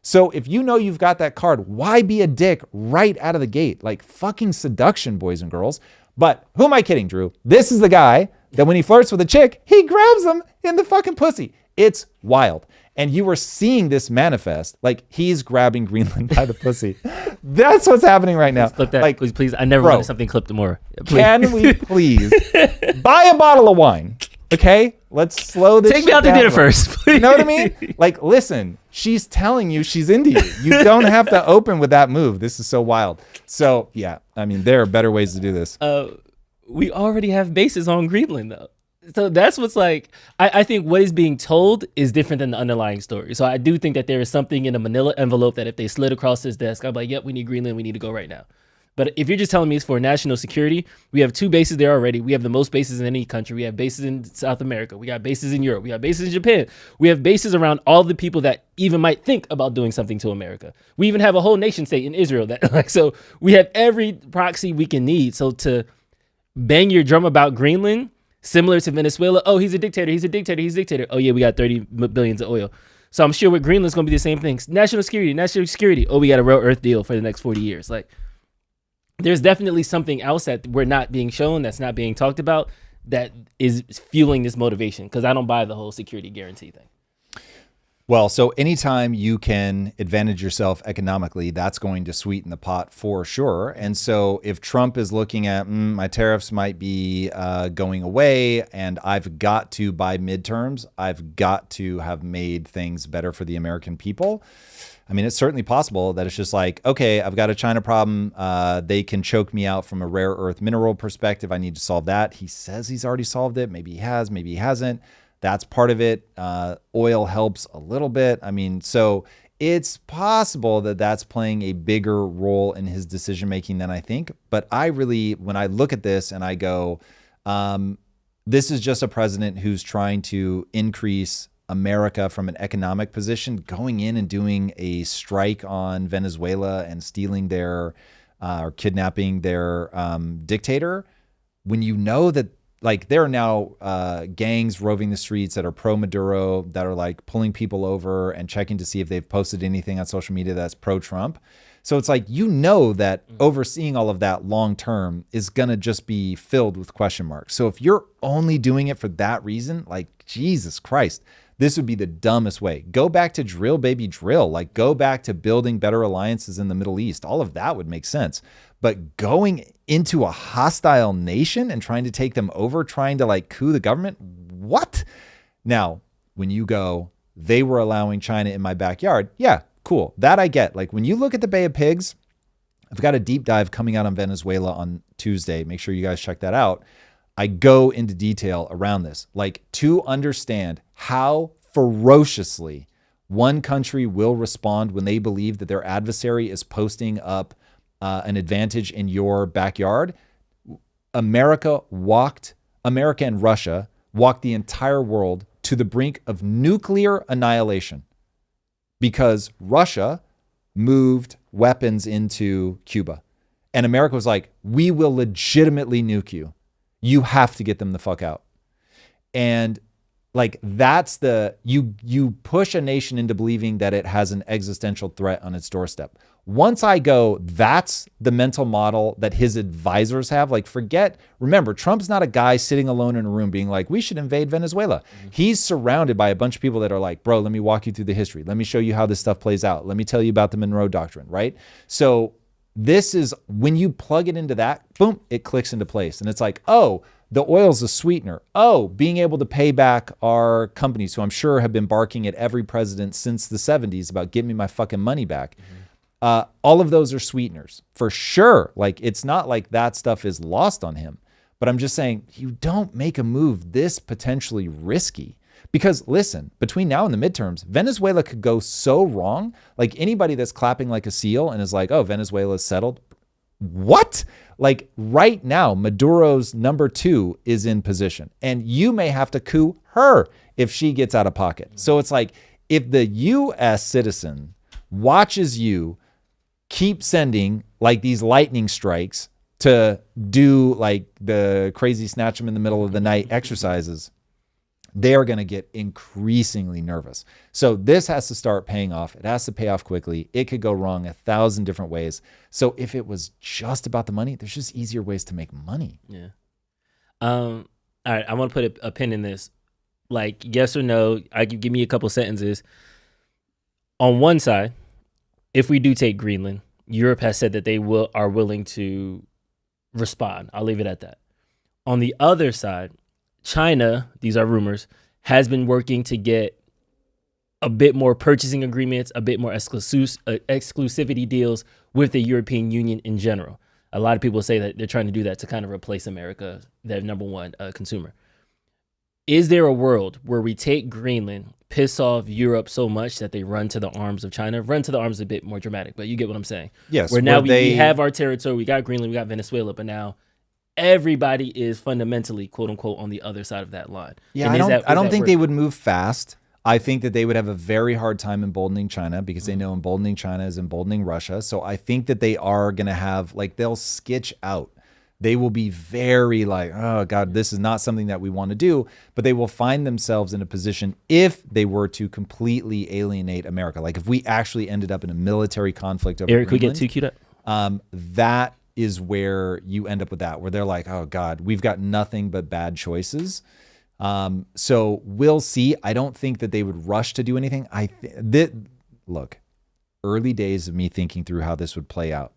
So if you know you've got that card, why be a dick right out of the gate? Like, fucking seduction, boys and girls. But who am I kidding, Drew? This is the guy that when he flirts with a chick, he grabs them in the fucking pussy. It's wild. And you were seeing this manifest. Like, he's grabbing Greenland by the pussy. That's what's happening right now. Please clip that, like, please. I never wanted something clipped more. Please. Can we please buy a bottle of wine? Okay, let's slow this. Take me out to dinner first, please. You know what I mean? Like, listen, she's telling you she's into you. You don't have to open with that move. This is so wild. So, yeah, I mean, there are better ways to do this. We already have bases on Greenland, though. So that's what's like, I think what is being told is different than the underlying story. So I do think that there is something in a manila envelope that if they slid across his desk, I'm like, yep, we need Greenland. We need to go right now. But if you're just telling me it's for national security, we have 2 bases there already. We have the most bases in any country. We have bases in South America. We got bases in Europe. We have bases in Japan. We have bases around all the people that even might think about doing something to America. We even have a whole nation state in Israel. So we have every proxy we can need. So to bang your drum about Greenland, similar to Venezuela, oh, he's a dictator. He's a dictator. He's a dictator. Oh, yeah, we got 30 billions of oil. So I'm sure with Greenland's going to be the same thing. National security, national security. Oh, we got a rare earth deal for the next 40 years. Like, there's definitely something else that we're not being shown, that's not being talked about, that is fueling this motivation. Because I don't buy the whole security guarantee thing. Well, so anytime you can advantage yourself economically, that's going to sweeten the pot for sure. And so if Trump is looking at my tariffs might be going away and I've got to, by midterms, I've got to have made things better for the American people. I mean, it's certainly possible that it's just like, okay, I've got a China problem. They can choke me out from a rare earth mineral perspective. I need to solve that. He says he's already solved it. Maybe he has, maybe he hasn't. That's part of it. Oil helps a little bit. I mean, so it's possible that that's playing a bigger role in his decision-making than I think. But I really, when I look at this and I go, this is just a president who's trying to increase America from an economic position, going in and doing a strike on Venezuela and stealing their, or kidnapping their dictator. When you know that, like, there are now gangs roving the streets that are pro-Maduro, that are like pulling people over and checking to see if they've posted anything on social media that's pro-Trump. So it's like, you know that overseeing all of that long term is going to just be filled with question marks. So if you're only doing it for that reason, like, Jesus Christ, this would be the dumbest way. Go back to drill, baby, drill. Like, go back to building better alliances in the Middle East. All of that would make sense. But going into a hostile nation and trying to take them over, trying to like coup the government, what? Now, when you go, they were allowing China in my backyard. Yeah, cool. That I get. Like, when you look at the Bay of Pigs, I've got a deep dive coming out on Venezuela on Tuesday. Make sure you guys check that out. I go into detail around this, like, to understand how ferociously one country will respond when they believe that their adversary is posting up an advantage in your backyard. America and Russia walked the entire world to the brink of nuclear annihilation because Russia moved weapons into Cuba. And America was like, we will legitimately nuke you. You have to get them the fuck out. And like, that's you push a nation into believing that it has an existential threat on its doorstep. Once I go, that's the mental model that his advisors have. Like, remember, Trump's not a guy sitting alone in a room being like, we should invade Venezuela. Mm-hmm. He's surrounded by a bunch of people that are like, bro, let me walk you through the history. Let me show you how this stuff plays out. Let me tell you about the Monroe Doctrine, right? So this is, when you plug it into that, boom, it clicks into place. And it's like, oh, the oil's a sweetener. Oh, being able to pay back our companies, who I'm sure have been barking at every president since the 70s about give me my fucking money back. Mm-hmm. All of those are sweeteners for sure. Like, it's not like that stuff is lost on him, but I'm just saying, you don't make a move this potentially risky. Because listen, between now and the midterms, Venezuela could go so wrong. Like, anybody that's clapping like a seal and is like, oh, Venezuela's settled. What? Like, right now, Maduro's number 2 is in position, and you may have to coup her if she gets out of pocket. So it's like, if the U.S. citizen watches you keep sending like these lightning strikes to do like the crazy snatch them in the middle of the night exercises, they're going to get increasingly nervous. So this has to start paying off. It has to pay off quickly. It could go wrong 1,000 different ways. So if it was just about the money, there's just easier ways to make money. Yeah. All right. I want to put a pin in this. Like, yes or no, give me a couple sentences. On one side, if we do take Greenland, Europe has said that they are willing to respond. I'll leave it at that. On the other side, China, these are rumors, has been working to get a bit more purchasing agreements, a bit more exclusivity deals with the European Union in general. A lot of people say that they're trying to do that to kind of replace America, their number one consumer. Is there a world where we take Greenland, piss off Europe so much that they run to the arms of China? Run to the arms is a bit more dramatic, but you get what I'm saying. Yes. Where now we have our territory, we got Greenland, we got Venezuela, but now everybody is fundamentally, quote unquote, on the other side of that line. Yeah, I don't think they would move fast. I think that they would have a very hard time emboldening China because they know emboldening China is emboldening Russia. So I think that they are going to have, like, they'll sketch out. They will be very like, oh, God, this is not something that we want to do. But they will find themselves in a position if they were to completely alienate America. Like if we actually ended up in a military conflict over Eric, Greenland, we get too queued up. That is where you end up with that, where they're like, oh, God, we've got nothing but bad choices. So we'll see. I don't think that they would rush to do anything. Look, early days of me thinking through how this would play out.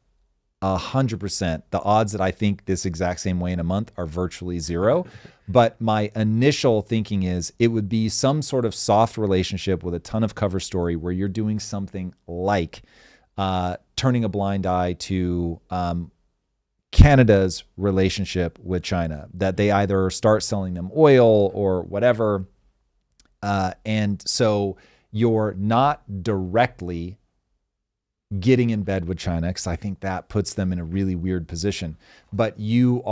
100%. The odds that I think this exact same way in a month are virtually zero. But my initial thinking is it would be some sort of soft relationship with a ton of cover story where you're doing something like turning a blind eye to Canada's relationship with China, that they either start selling them oil or whatever. And so you're not directly getting in bed with China, because I think that puts them in a really weird position. But you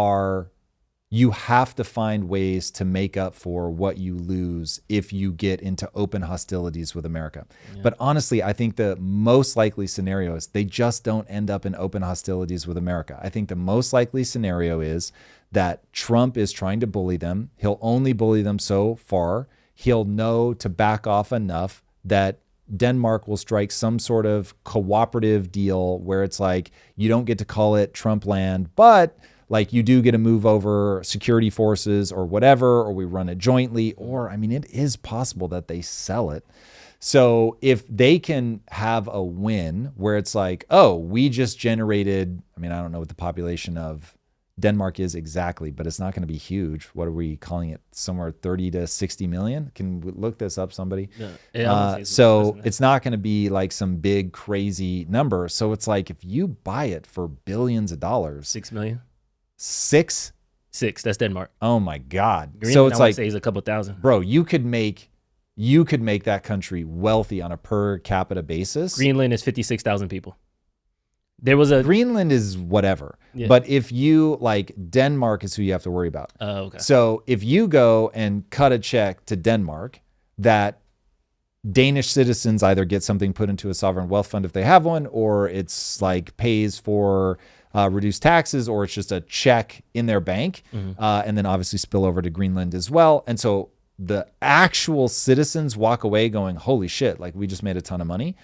have to find ways to make up for what you lose if you get into open hostilities with America. Yeah. But honestly, I think the most likely scenario is they just don't end up in open hostilities with America. I think the most likely scenario is that Trump is trying to bully them. He'll only bully them so far. He'll know to back off enough that Denmark will strike some sort of cooperative deal where it's like, you don't get to call it Trump land, but like you do get to move over security forces or whatever, or we run it jointly, or I mean, it is possible that they sell it. So if they can have a win where it's like, oh, we just generated, I mean, I don't know what the population of Denmark is exactly, but it's not going to be huge. What are we calling it? Somewhere 30 to 60 million? Can we look this up, somebody? Yeah, so it's not going to be like some big crazy number. So it's like if you buy it for billions of dollars. 6 million? 6? 6, that's Denmark. Oh my God. Greenland, so it's I like, say is a couple thousand. Bro, you could make that country wealthy on a per capita basis. Greenland is 56,000 people. There was a Greenland is whatever. Yeah. But if you like Denmark is who you have to worry about. Oh, okay. So if you go and cut a check to Denmark, that Danish citizens either get something put into a sovereign wealth fund if they have one, or it's like pays for reduced taxes, or it's just a check in their bank, and then obviously spill over to Greenland as well. And so the actual citizens walk away going, holy shit, like we just made a ton of money.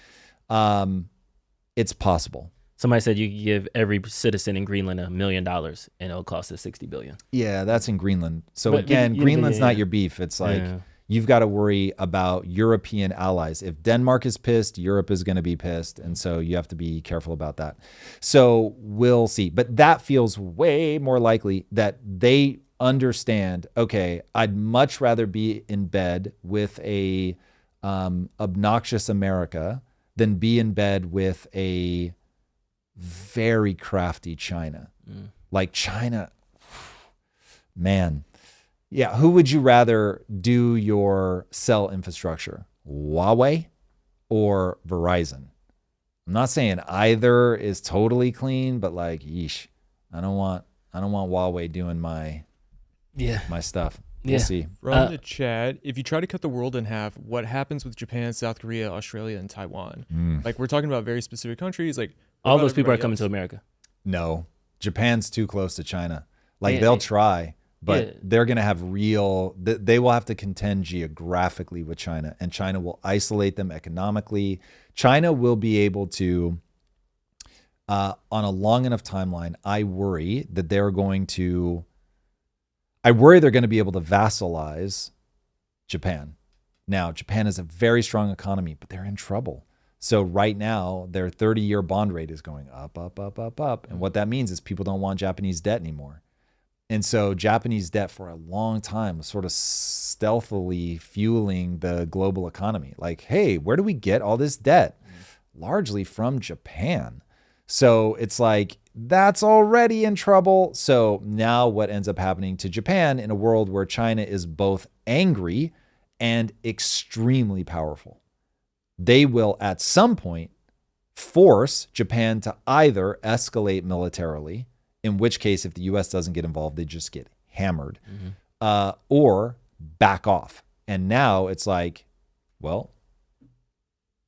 It's possible. Somebody said you could give every citizen in Greenland $1 million and it'll cost us $60 billion. Yeah, that's in Greenland. So but again, Greenland's not your beef. It's like you've got to worry about European allies. If Denmark is pissed, Europe is going to be pissed. And so you have to be careful about that. So we'll see. But that feels way more likely that they understand, okay, I'd much rather be in bed with a obnoxious America than be in bed with a very crafty China. Like China, man. Yeah, who would you rather do your cell infrastructure? Huawei or Verizon? I'm not saying either is totally clean, but like, yeesh, I don't want Huawei doing my stuff. We'll see. From the chat, if you try to cut the world in half, what happens with Japan, South Korea, Australia, and Taiwan? Like, we're talking about very specific countries. Like, all those people are coming to America. No, Japan's too close to China. Like they'll try, but they're going to have they will have to contend geographically with China, and China will isolate them economically. China will be able to, on a long enough timeline, I worry they're going to be able to vassalize Japan. Now, Japan has a very strong economy, but they're in trouble. So right now, their 30-year bond rate is going up, up, up, up, up. And what that means is people don't want Japanese debt anymore. And so Japanese debt for a long time was sort of stealthily fueling the global economy. Like, hey, where do we get all this debt? Largely from Japan. So it's like that's already in trouble. So now what ends up happening to Japan in a world where China is both angry and extremely powerful? They will at some point force Japan to either escalate militarily, in which case if the US doesn't get involved, they just get hammered, or back off. And now it's like, well,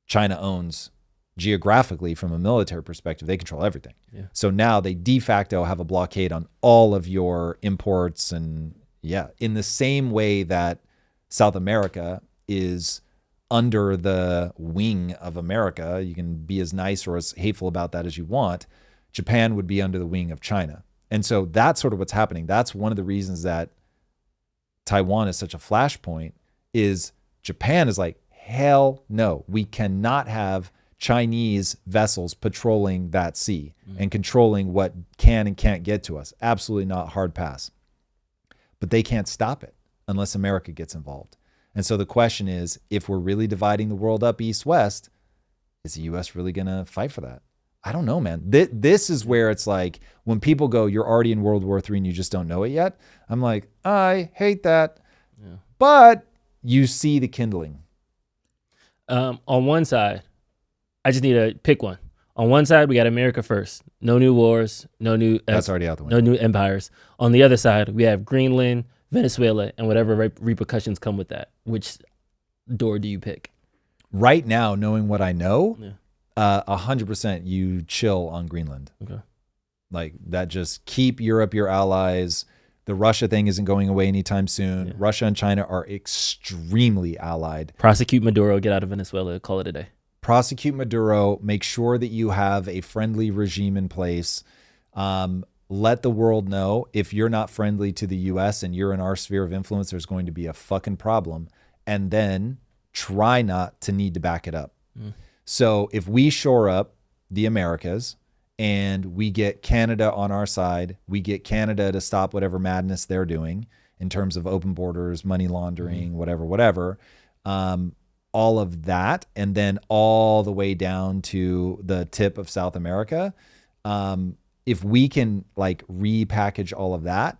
China owns geographically from a military perspective, they control everything. Yeah. So now they de facto have a blockade on all of your imports. And in the same way that South America is under the wing of America, you can be as nice or as hateful about that as you want, Japan would be under the wing of China. And so that's sort of what's happening. That's one of the reasons that Taiwan is such a flashpoint, is Japan is like, hell no, we cannot have Chinese vessels patrolling that sea and controlling what can and can't get to us. Absolutely not, hard pass. But they can't stop it unless America gets involved. And so the question is, if we're really dividing the world up east-west, is the U.S. really going to fight for that? I don't know, man. This is where it's like, when people go, you're already in World War III and you just don't know it yet. I'm like, I hate that. Yeah. But you see the kindling. On one side, I just need to pick one. On one side, we got America first. No new wars, no new... That's already out the window. No new empires. On the other side, we have Greenland, Venezuela, and whatever repercussions come with that. Which door do you pick? Right now, knowing what I know, 100% you chill on Greenland. Okay. Like that, just keep Europe your allies. The Russia thing isn't going away anytime soon. Yeah. Russia and China are extremely allied. Prosecute Maduro, get out of Venezuela, call it a day. Prosecute Maduro, make sure that you have a friendly regime in place. Let the world know if you're not friendly to the US and you're in our sphere of influence, there's going to be a fucking problem. And then try not to need to back it up. So if we shore up the Americas and we get Canada on our side, we get Canada to stop whatever madness they're doing in terms of open borders, money laundering, whatever, all of that, and then all the way down to the tip of South America. If we can like repackage all of that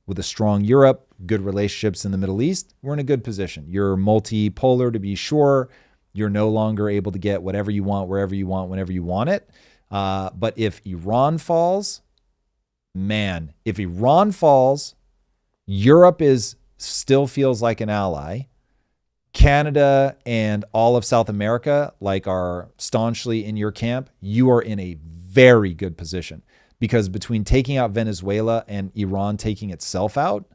with a strong Europe, good relationships in the Middle East, we're in a good position. You're multipolar, to be sure. You're no longer able to get whatever you want, wherever you want, whenever you want it. But if Iran falls, man, Europe still feels like an ally. Canada and all of South America are staunchly in your camp. You are in a very good position, because between taking out Venezuela and Iran taking itself out,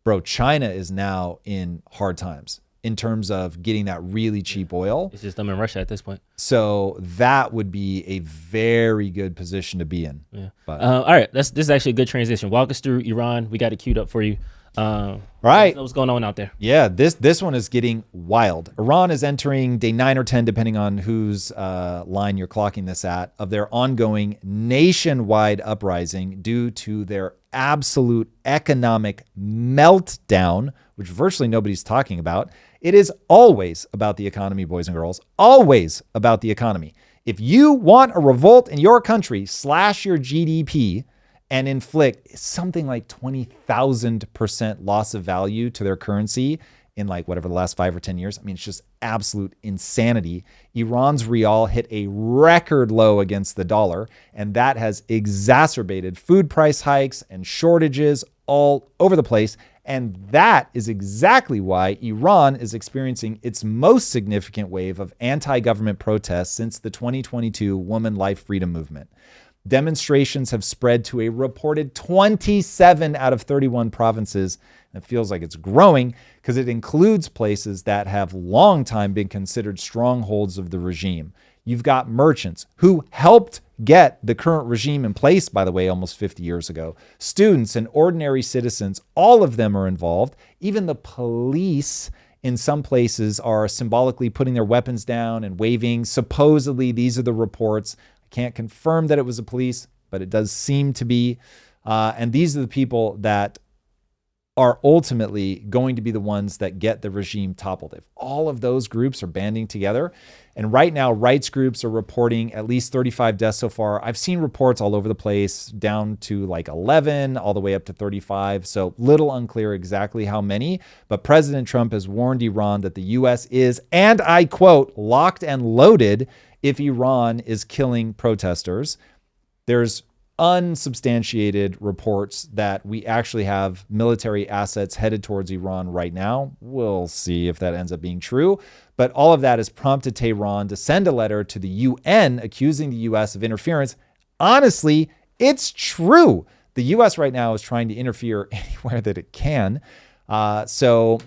bro, China is now in hard times in terms of getting that really cheap oil. It's just them in Russia at this point. So that would be a very good position to be in. Yeah. But, all right, this is actually a good transition. Walk us through Iran. We got it queued up for you. Right. What's going on out there? Yeah, this one is getting wild. Iran is entering day 9 or 10, depending on whose line you're clocking this at, of their ongoing nationwide uprising due to their absolute economic meltdown, which virtually nobody's talking about. It is always about the economy, boys and girls. Always about the economy. If you want a revolt in your country, slash your GDP and inflict something like 20,000% loss of value to their currency in whatever the last 5 or 10 years. I mean, it's just absolute insanity. Iran's rial hit a record low against the dollar, and that has exacerbated food price hikes and shortages all over the place. And that is exactly why Iran is experiencing its most significant wave of anti-government protests since the 2022 Woman Life Freedom Movement. Demonstrations have spread to a reported 27 out of 31 provinces. It feels like it's growing because it includes places that have long time been considered strongholds of the regime. You've got merchants who helped get the current regime in place, by the way, almost 50 years ago. Students and ordinary citizens, all of them are involved. Even the police in some places are symbolically putting their weapons down and waving. Supposedly, these are the reports. Can't confirm that it was the police, but it does seem to be. And these are the people that are ultimately going to be the ones that get the regime toppled. If all of those groups are banding together, and right now rights groups are reporting at least 35 deaths so far. I've seen reports all over the place, down to like 11, all the way up to 35. So little unclear exactly how many, but President Trump has warned Iran that the U.S. is, and I quote, locked and loaded if Iran is killing protesters. There's unsubstantiated reports that we actually have military assets headed towards Iran right now. We'll see if that ends up being true. But all of that has prompted Tehran to send a letter to the UN accusing the U.S. of interference. Honestly, it's true. The U.S. right now is trying to interfere anywhere that it can. So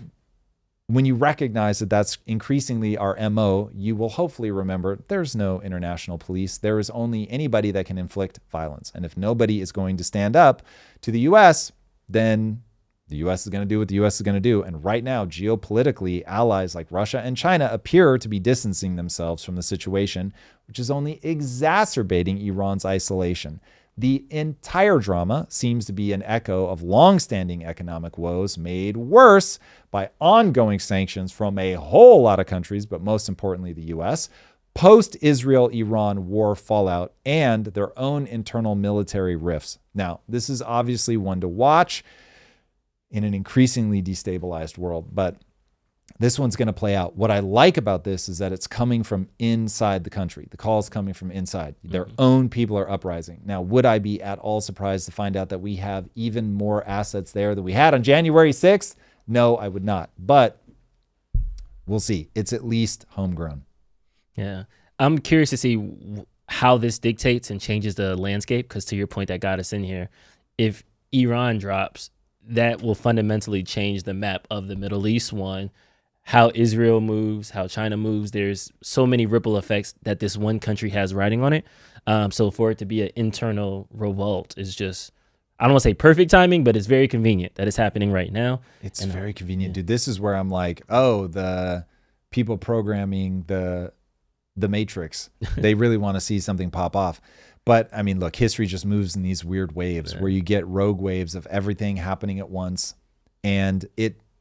when you recognize that that's increasingly our MO, you will hopefully remember there's no international police. There is only anybody that can inflict violence. And if nobody is going to stand up to the U.S., then the U.S. is going to do what the U.S. is going to do. And right now, geopolitically, allies like Russia and China appear to be distancing themselves from the situation, which is only exacerbating Iran's isolation. The entire drama seems to be an echo of long-standing economic woes made worse by ongoing sanctions from a whole lot of countries, but most importantly, the U.S., post-Israel-Iran war fallout, and their own internal military rifts. Now, this is obviously one to watch in an increasingly destabilized world, but this one's going to play out. What I like about this is that it's coming from inside the country. The call is coming from inside. Their own people are uprising. Now, would I be at all surprised to find out that we have even more assets there than we had on January 6th? No, I would not. But we'll see. It's at least homegrown. Yeah. I'm curious to see how this dictates and changes the landscape, because to your point that got us in here, if Iran drops, that will fundamentally change the map of the Middle East one. How Israel moves, how China moves. There's so many ripple effects that this one country has riding on it. So for it to be an internal revolt is just, I don't want to say perfect timing, but it's very convenient that it's happening right now. It's very convenient, dude. This is where I'm like, oh, the people programming the Matrix, they really want to see something pop off. But I mean, look, history just moves in these weird waves where you get rogue waves of everything happening at once. And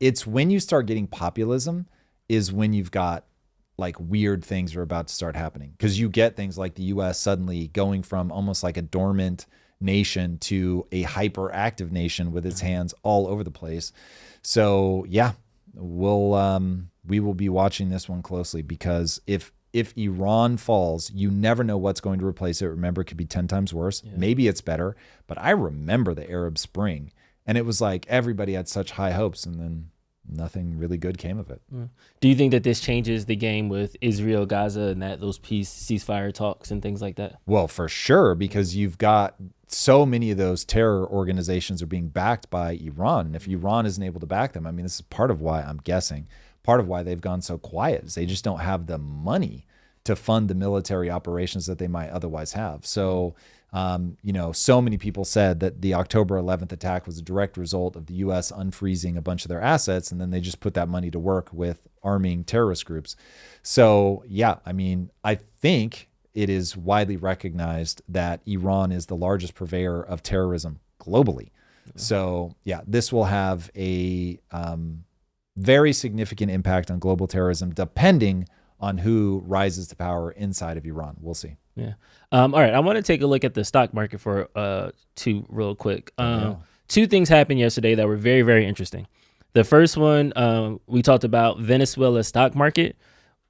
it's when you start getting populism is when you've got like weird things are about to start happening, because you get things like the U.S. suddenly going from almost like a dormant nation to a hyperactive nation with its hands all over the place. So yeah, we will be watching this one closely, because if Iran falls, you never know what's going to replace it. Remember, it could be 10 times worse. Yeah. Maybe it's better, but I remember the Arab Spring. And it was like everybody had such high hopes, and then nothing really good came of it. Do you think that this changes the game with Israel, Gaza, and those ceasefire talks and things like that? Well, for sure, because you've got so many of those terror organizations are being backed by Iran. And if Iran isn't able to back them, I mean, this is part of why I'm guessing, part of why they've gone so quiet is they just don't have the money to fund the military operations that they might otherwise have. So, so many people said that the October 11th attack was a direct result of the U.S. unfreezing a bunch of their assets, and then they just put that money to work with arming terrorist groups. So, yeah, I mean, I think it is widely recognized that Iran is the largest purveyor of terrorism globally. So, yeah, this will have a very significant impact on global terrorism, depending on who rises to power inside of Iran. We'll see. Yeah. All right. I want to take a look at the stock market for two real quick. Two things happened yesterday that were very, very interesting. The first one, we talked about Venezuela's stock market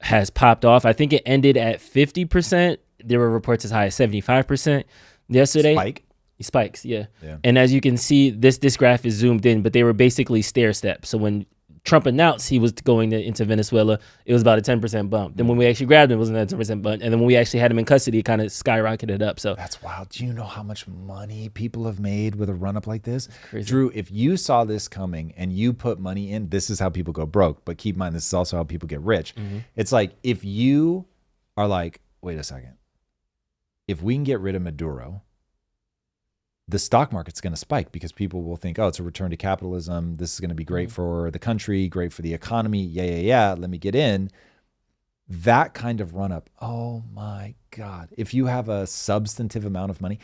has popped off. I think it ended at 50%. There were reports as high as 75% yesterday. Spikes, yeah. And as you can see, this graph is zoomed in, but they were basically stair steps. So when Trump announced he was going into Venezuela, it was about a 10% bump. Then when we actually grabbed him, it was another 10% bump. And then when we actually had him in custody, it kind of skyrocketed up. So that's wild. Do you know how much money people have made with a run up like this? Drew, if you saw this coming and you put money in, this is how people go broke. But keep in mind, this is also how people get rich. It's like if you are like, wait a second, if we can get rid of Maduro, the stock market's going to spike because people will think, oh, it's a return to capitalism. This is going to be great for the country, great for the economy. Yeah. Let me get in. That kind of run up. Oh my God. If you have a substantive amount of money,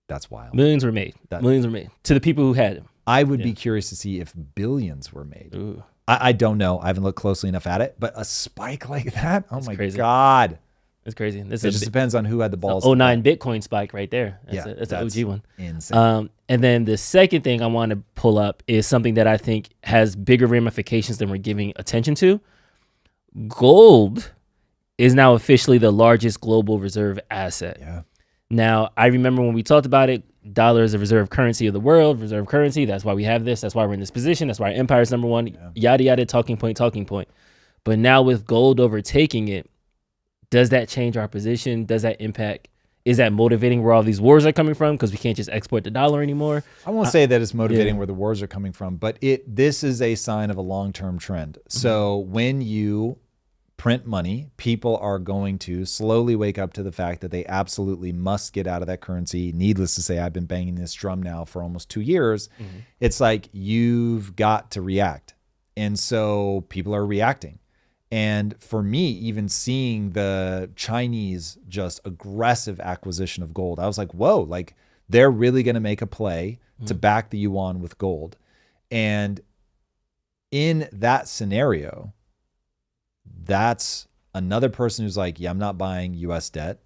that's wild. Millions were made. Millions were made to the people who had them. I would be curious to see if billions were made. Ooh. I don't know. I haven't looked closely enough at it, but a spike like that, oh my crazy. God. It's crazy. This It just depends on who had the balls. 09 Bitcoin spike right there. That's an OG one. Insane. And then the second thing I want to pull up is something that I think has bigger ramifications than we're giving attention to. Gold is now officially the largest global reserve asset. Yeah. Now, I remember when we talked about it, dollar is the reserve currency of the world, reserve currency. That's why we have this. That's why we're in this position. That's why our empire is number one. Yada, yada, talking point. But now with gold overtaking it, does that change our position? Does that impact? Is that motivating where all these wars are coming from? Because we can't just export the dollar anymore. I won't say that it's motivating where the wars are coming from, but this is a sign of a long-term trend. So when you print money, people are going to slowly wake up to the fact that they absolutely must get out of that currency. Needless to say, I've been banging this drum now for almost 2 years. It's like you've got to react. And so people are reacting. And for me, even seeing the Chinese just aggressive acquisition of gold, I was like, whoa, like they're really going to make a play to back the yuan with gold. And in that scenario, that's another person who's like, yeah, I'm not buying US debt.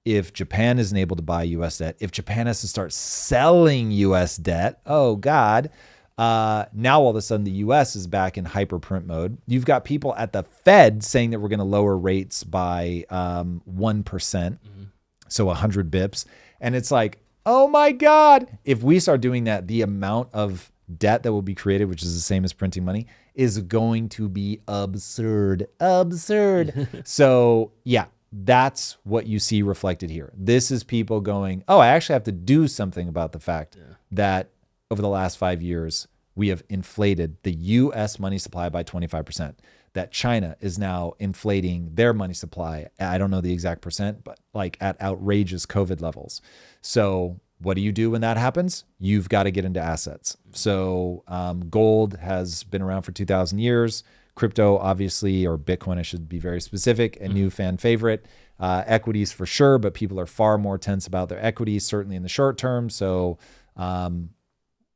If Japan isn't able to buy US debt, if Japan has to start selling US debt, oh God. Now all of a sudden the US is back in hyperprint mode. You've got people at the Fed saying that we're going to lower rates by 1%, so 100 bips. And it's like, oh my God, if we start doing that, the amount of debt that will be created, which is the same as printing money, is going to be absurd. So yeah, that's what you see reflected here. This is people going, oh, I actually have to do something about the fact that over the last 5 years, we have inflated the U.S. money supply by 25%. That China is now inflating their money supply. I don't know the exact percent, but like at outrageous COVID levels. So what do you do when that happens? You've got to get into assets. So gold has been around for 2,000 years. Crypto, obviously, or Bitcoin, I should be very specific, a new fan favorite. Equities for sure, but people are far more tense about their equities, certainly in the short term. So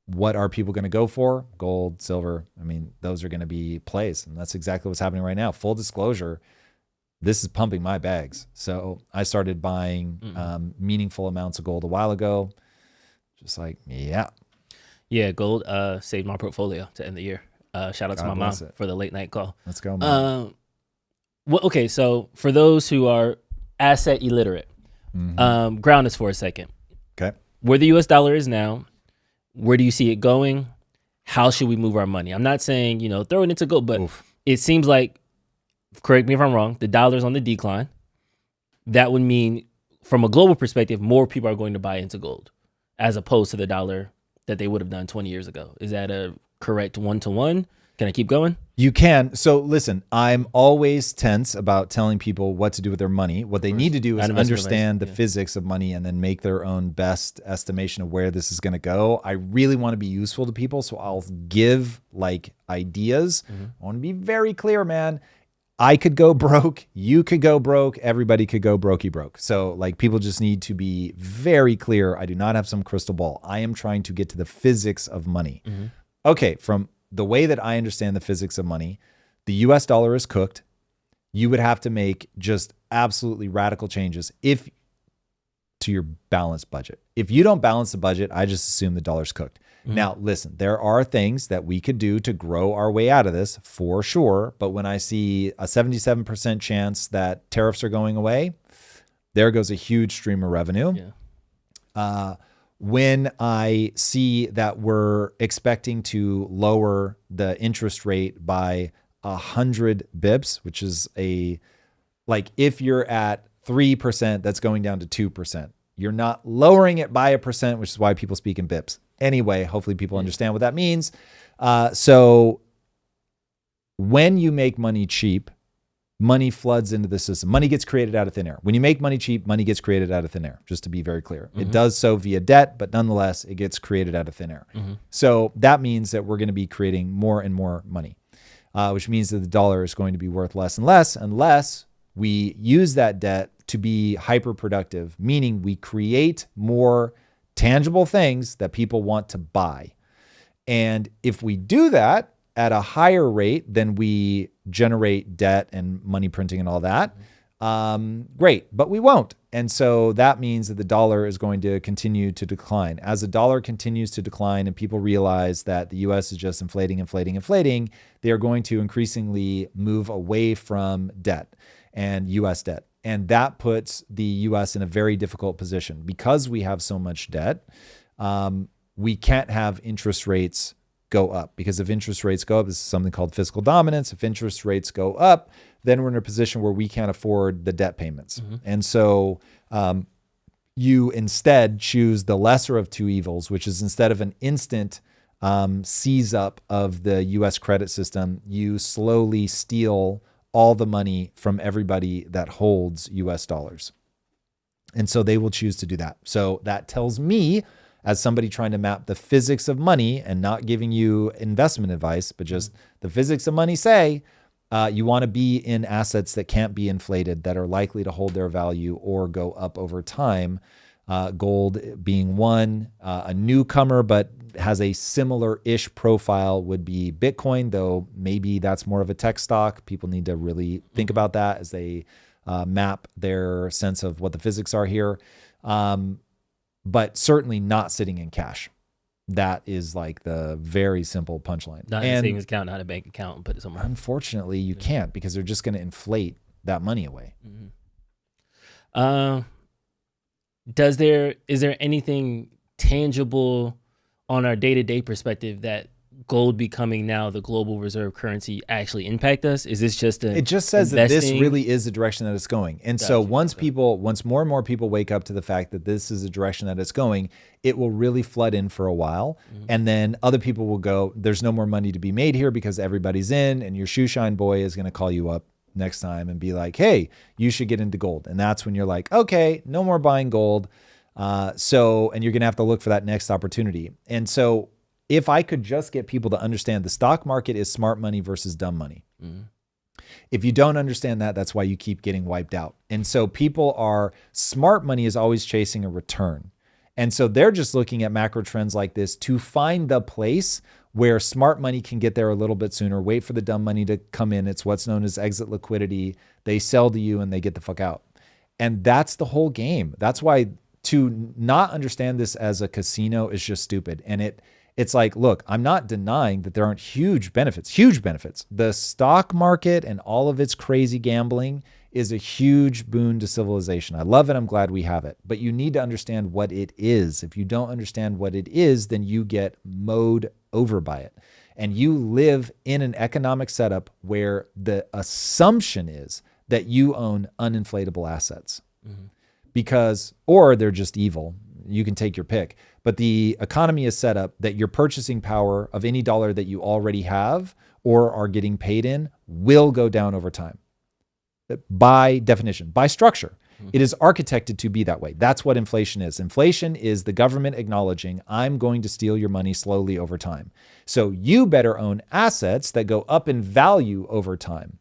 what are people going to go for? Gold, silver. I mean, those are going to be plays. And that's exactly what's happening right now. Full disclosure, this is pumping my bags. So I started buying meaningful amounts of gold a while ago. Just like, yeah. Yeah, gold saved my portfolio to end the year. Shout out to my mom for the late night call. Let's go, man. Well, okay, so for those who are asset illiterate, ground us for a second. Okay. Where the US dollar is now, where do you see it going? How should we move our money? I'm not saying, throw it into gold, but it seems like, correct me if I'm wrong, the dollar's on the decline. That would mean, from a global perspective, more people are going to buy into gold as opposed to the dollar that they would have done 20 years ago. Is that a correct one-to-one? Can I keep going? You can. So listen, I'm always tense about telling people what to do with their money. What they need to do is understand the physics of money and then make their own best estimation of where this is going to go. I really want to be useful to people, so I'll give like ideas. I want to be very clear, man. I could go broke. You could go broke. Everybody could go brokey broke. So like people just need to be very clear. I do not have some crystal ball. I am trying to get to the physics of money. Okay, from the way that I understand the physics of money, the US dollar is cooked. You would have to make just absolutely radical changes to your balanced budget. If you don't balance the budget, I just assume the dollar's cooked. Now, listen, there are things that we could do to grow our way out of this for sure. But when I see a 77% chance that tariffs are going away, there goes a huge stream of revenue. When I see that we're expecting to lower the interest rate by 100 bips, which is if you're at 3%, that's going down to 2%. You're not lowering it by 1%, which is why people speak in bips. Anyway, hopefully people understand what that means. So when you make money cheap, money floods into the system. Money gets created out of thin air. When you make money cheap, money gets created out of thin air, just to be very clear. It does so via debt, but nonetheless, it gets created out of thin air. So that means that we're going to be creating more and more money, which means that the dollar is going to be worth less and less unless we use that debt to be hyper productive, meaning we create more tangible things that people want to buy. And if we do that at a higher rate than we generate debt and money printing and all that, great, but we won't. And so that means that the dollar is going to continue to decline. As the dollar continues to decline and people realize that the US is just inflating, they are going to increasingly move away from debt and US debt. And that puts the US in a very difficult position. Because we have so much debt, we can't have interest rates go up, because if interest rates go up, this is something called fiscal dominance. If interest rates go up, then we're in a position where we can't afford the debt payments. And so you instead choose the lesser of two evils, which is instead of an instant seize up of the US credit system, you slowly steal all the money from everybody that holds US dollars. And so they will choose to do that. So that tells me, as somebody trying to map the physics of money and not giving you investment advice, but just the physics of money, say you want to be in assets that can't be inflated, that are likely to hold their value or go up over time. Gold being one. A newcomer but has a similar-ish profile would be Bitcoin, though maybe that's more of a tech stock. People need to really think about that as they map their sense of what the physics are here. But certainly not sitting in cash. That is like the very simple punchline. Not in a savings account, not a bank account, and put it somewhere. Unfortunately, you can't, because they're just going to inflate that money away. Is there anything tangible on our day-to-day perspective that gold becoming now the global reserve currency actually impact us? Is this just it just says that this really is the direction that it's going. And so once more and more people wake up to the fact that this is the direction that it's going, it will really flood in for a while. And then other people will go, there's no more money to be made here because everybody's in, and your shoe shine boy is going to call you up next time and be like, hey, you should get into gold. And that's when you're like, okay, no more buying gold. And you're going to have to look for that next opportunity. And so if I could just get people to understand the stock market is smart money versus dumb money. If you don't understand that, that's why you keep getting wiped out. And so smart money is always chasing a return. And so they're just looking at macro trends like this to find the place where smart money can get there a little bit sooner, wait for the dumb money to come in. It's what's known as exit liquidity. They sell to you and they get the fuck out. And that's the whole game. That's why to not understand this as a casino is just stupid. And it's like, look, I'm not denying that there aren't huge benefits. The stock market and all of its crazy gambling is a huge boon to civilization. I love it. I'm glad we have it. But you need to understand what it is. If you don't understand what it is, then you get mowed over by it. And you live in an economic setup where the assumption is that you own uninflatable assets. Or they're just evil. You can take your pick. But the economy is set up that your purchasing power of any dollar that you already have or are getting paid in will go down over time. By definition, by structure. It is architected to be that way. That's what inflation is. Inflation is the government acknowledging, I'm going to steal your money slowly over time. So you better own assets that go up in value over time.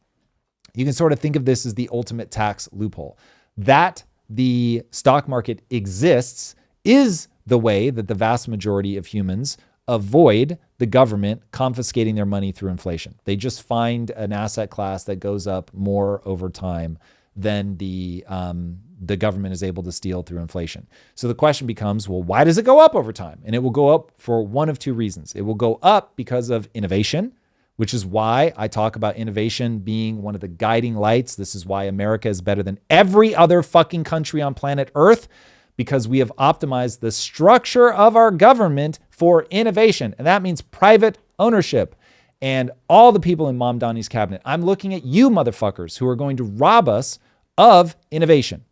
You can sort of think of this as the ultimate tax loophole. That the stock market exists is the way that the vast majority of humans avoid the government confiscating their money through inflation. They just find an asset class that goes up more over time than the government is able to steal through inflation. So the question becomes, well, why does it go up over time? And it will go up for one of two reasons. It will go up because of innovation, which is why I talk about innovation being one of the guiding lights. This is why America is better than every other fucking country on planet Earth, because we have optimized the structure of our government for innovation. And that means private ownership. And all the people in Mom Donnie's cabinet, I'm looking at you motherfuckers who are going to rob us of innovation.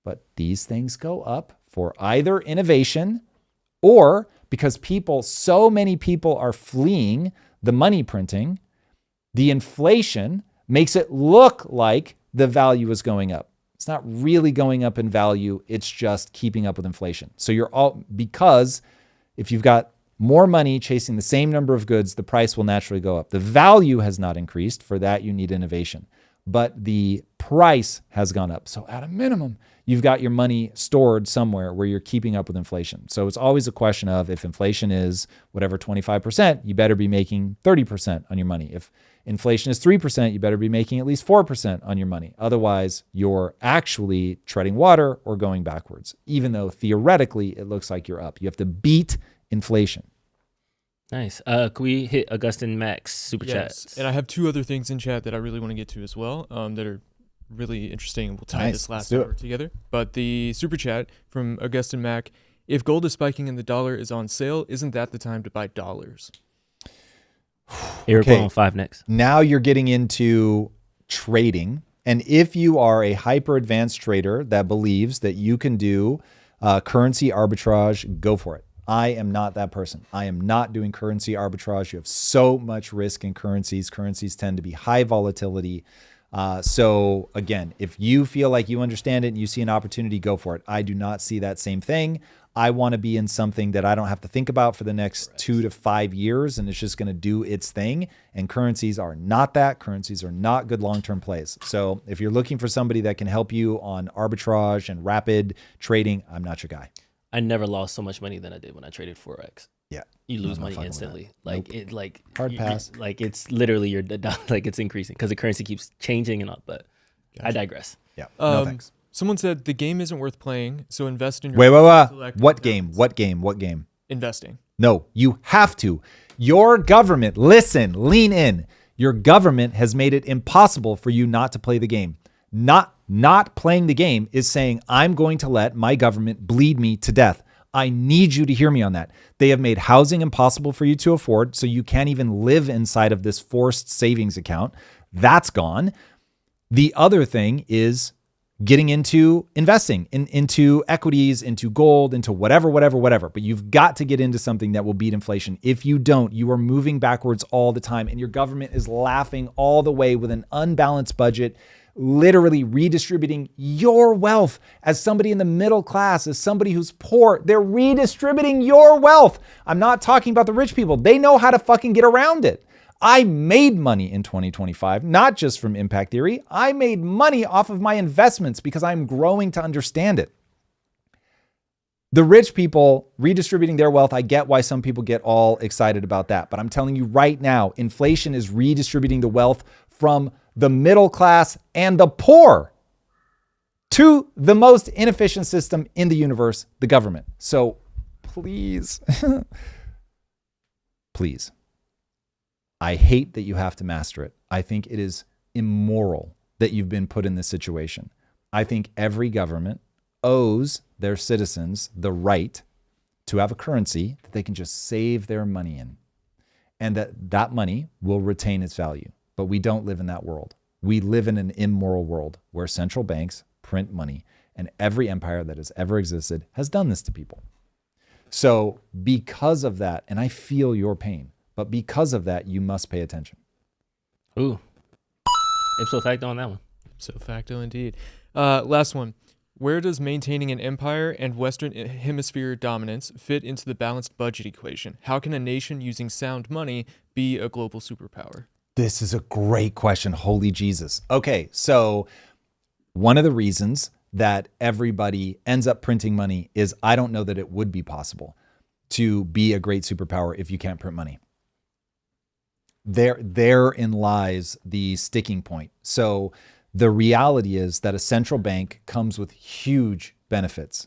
But these things go up for either innovation or because so many people are fleeing the money printing, the inflation makes it look like the value is going up. It's not really going up in value. It's just keeping up with inflation. So because if you've got more money chasing the same number of goods, the price will naturally go up. The value has not increased. For that, you need innovation. but the price has gone up. So at a minimum, you've got your money stored somewhere where you're keeping up with inflation. So it's always a question of, if inflation is whatever 25%, you better be making 30% on your money. If inflation is 3%, you better be making at least 4% on your money. Otherwise, you're actually treading water or going backwards, even though theoretically it looks like you're up. You have to beat inflation. Nice. Can we hit Augustin Max super Yes. chats? And I have two other things in chat that I really want to get to as well, that are really interesting, and we'll tie Nice. this Let's last do hour it. together. But the super chat from Augustin Mac: if gold is spiking and the dollar is on sale, isn't that the time to buy dollars? Eric Okay. on 5 next. Now you're getting into trading. And if you are a hyper advanced trader that believes that you can do currency arbitrage, go for it. I am not that person. I am not doing currency arbitrage. You have so much risk in currencies. Currencies tend to be high volatility. So again, if you feel like you understand it and you see an opportunity, go for it. I do not see that same thing. I want to be in something that I don't have to think about for the next 2 to 5 years, and it's just going to do its thing. And currencies are not that. Currencies are not good long-term plays. So if you're looking for somebody that can help you on arbitrage and rapid trading, I'm not your guy. I never lost so much money than I did when I traded Forex. Yeah. You lose I'm not money fucking with instantly. that. Like Nope. it, like Hard you- pass. Like it's literally like it's increasing because the currency keeps changing and all. But I digress. Yeah. No Um, thanks. Someone said the game isn't worth playing, so invest in your Wait. intellect What and game? talents. What game? What game? Investing. No, you have to. Your government, listen, lean in. Your government has made it impossible for you not to play the game. Not playing the game is saying, I'm going to let my government bleed me to death. I need you to hear me on that. They have made housing impossible for you to afford, so you can't even live inside of this forced savings account. That's gone. The other thing is getting into investing into equities, into gold, into whatever. But you've got to get into something that will beat inflation. If you don't, you are moving backwards all the time, and your government is laughing all the way with an unbalanced budget, literally redistributing your wealth as somebody in the middle class, as somebody who's poor. They're redistributing your wealth. I'm not talking about the rich people. They know how to fucking get around it. I made money in 2025, not just from impact theory. I made money off of my investments because I'm growing to understand it. The rich people redistributing their wealth, I get why some people get all excited about that. But I'm telling you right now, inflation is redistributing the wealth from the middle class and the poor to the most inefficient system in the universe, the government. So please, please. I hate that you have to master it. I think it is immoral that you've been put in this situation. I think every government owes their citizens the right to have a currency that they can just save their money in, and that money will retain its value. But we don't live in that world. We live in an immoral world where central banks print money, and every empire that has ever existed has done this to people. So because of that, and I feel your pain, but because of that, you must pay attention. Ooh, ipso facto on that one. So facto indeed. Last one. Where does maintaining an empire and Western Hemisphere dominance fit into the balanced budget equation? How can a nation using sound money be a global superpower? This is a great question. Holy Jesus. Okay, so one of the reasons that everybody ends up printing money is I don't know that it would be possible to be a great superpower if you can't print money. Therein lies the sticking point. So the reality is that a central bank comes with huge benefits.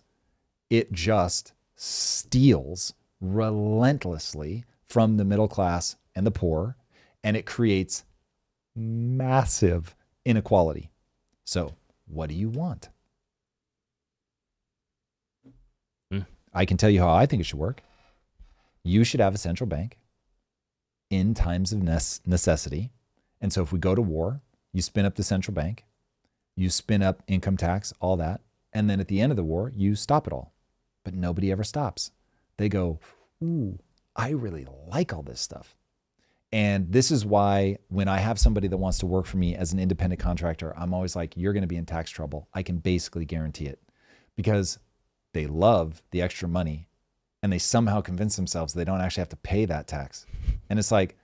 It just steals relentlessly from the middle class and the poor, and it creates massive inequality. So what do you want? I can tell you how I think it should work. You should have a central bank in times of necessity. And so if we go to war, you spin up the central bank, you spin up income tax, all that. And then at the end of the war, you stop it all. But nobody ever stops. They go, ooh, I really like all this stuff. And this is why when I have somebody that wants to work for me as an independent contractor, I'm always like, you're going to be in tax trouble. I can basically guarantee it, because they love the extra money and they somehow convince themselves they don't actually have to pay that tax. And it's like,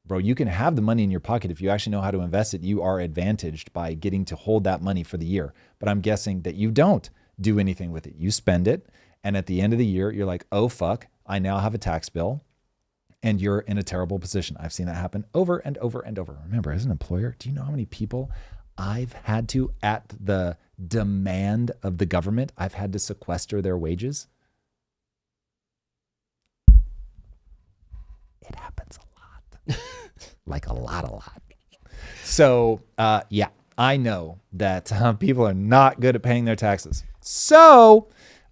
bro, you can have the money in your pocket. If you actually know how to invest it, you are advantaged by getting to hold that money for the year. But I'm guessing that you don't do anything with it. You spend it. And at the end of the year, you're like, oh, fuck, I now have a tax bill. And you're in a terrible position. I've seen that happen over and over and over. Remember, as an employer, do you know how many people I've had to, at the demand of the government, I've had to sequester their wages? It happens a lot. Like a lot. So, yeah, I know that people are not good at paying their taxes. So,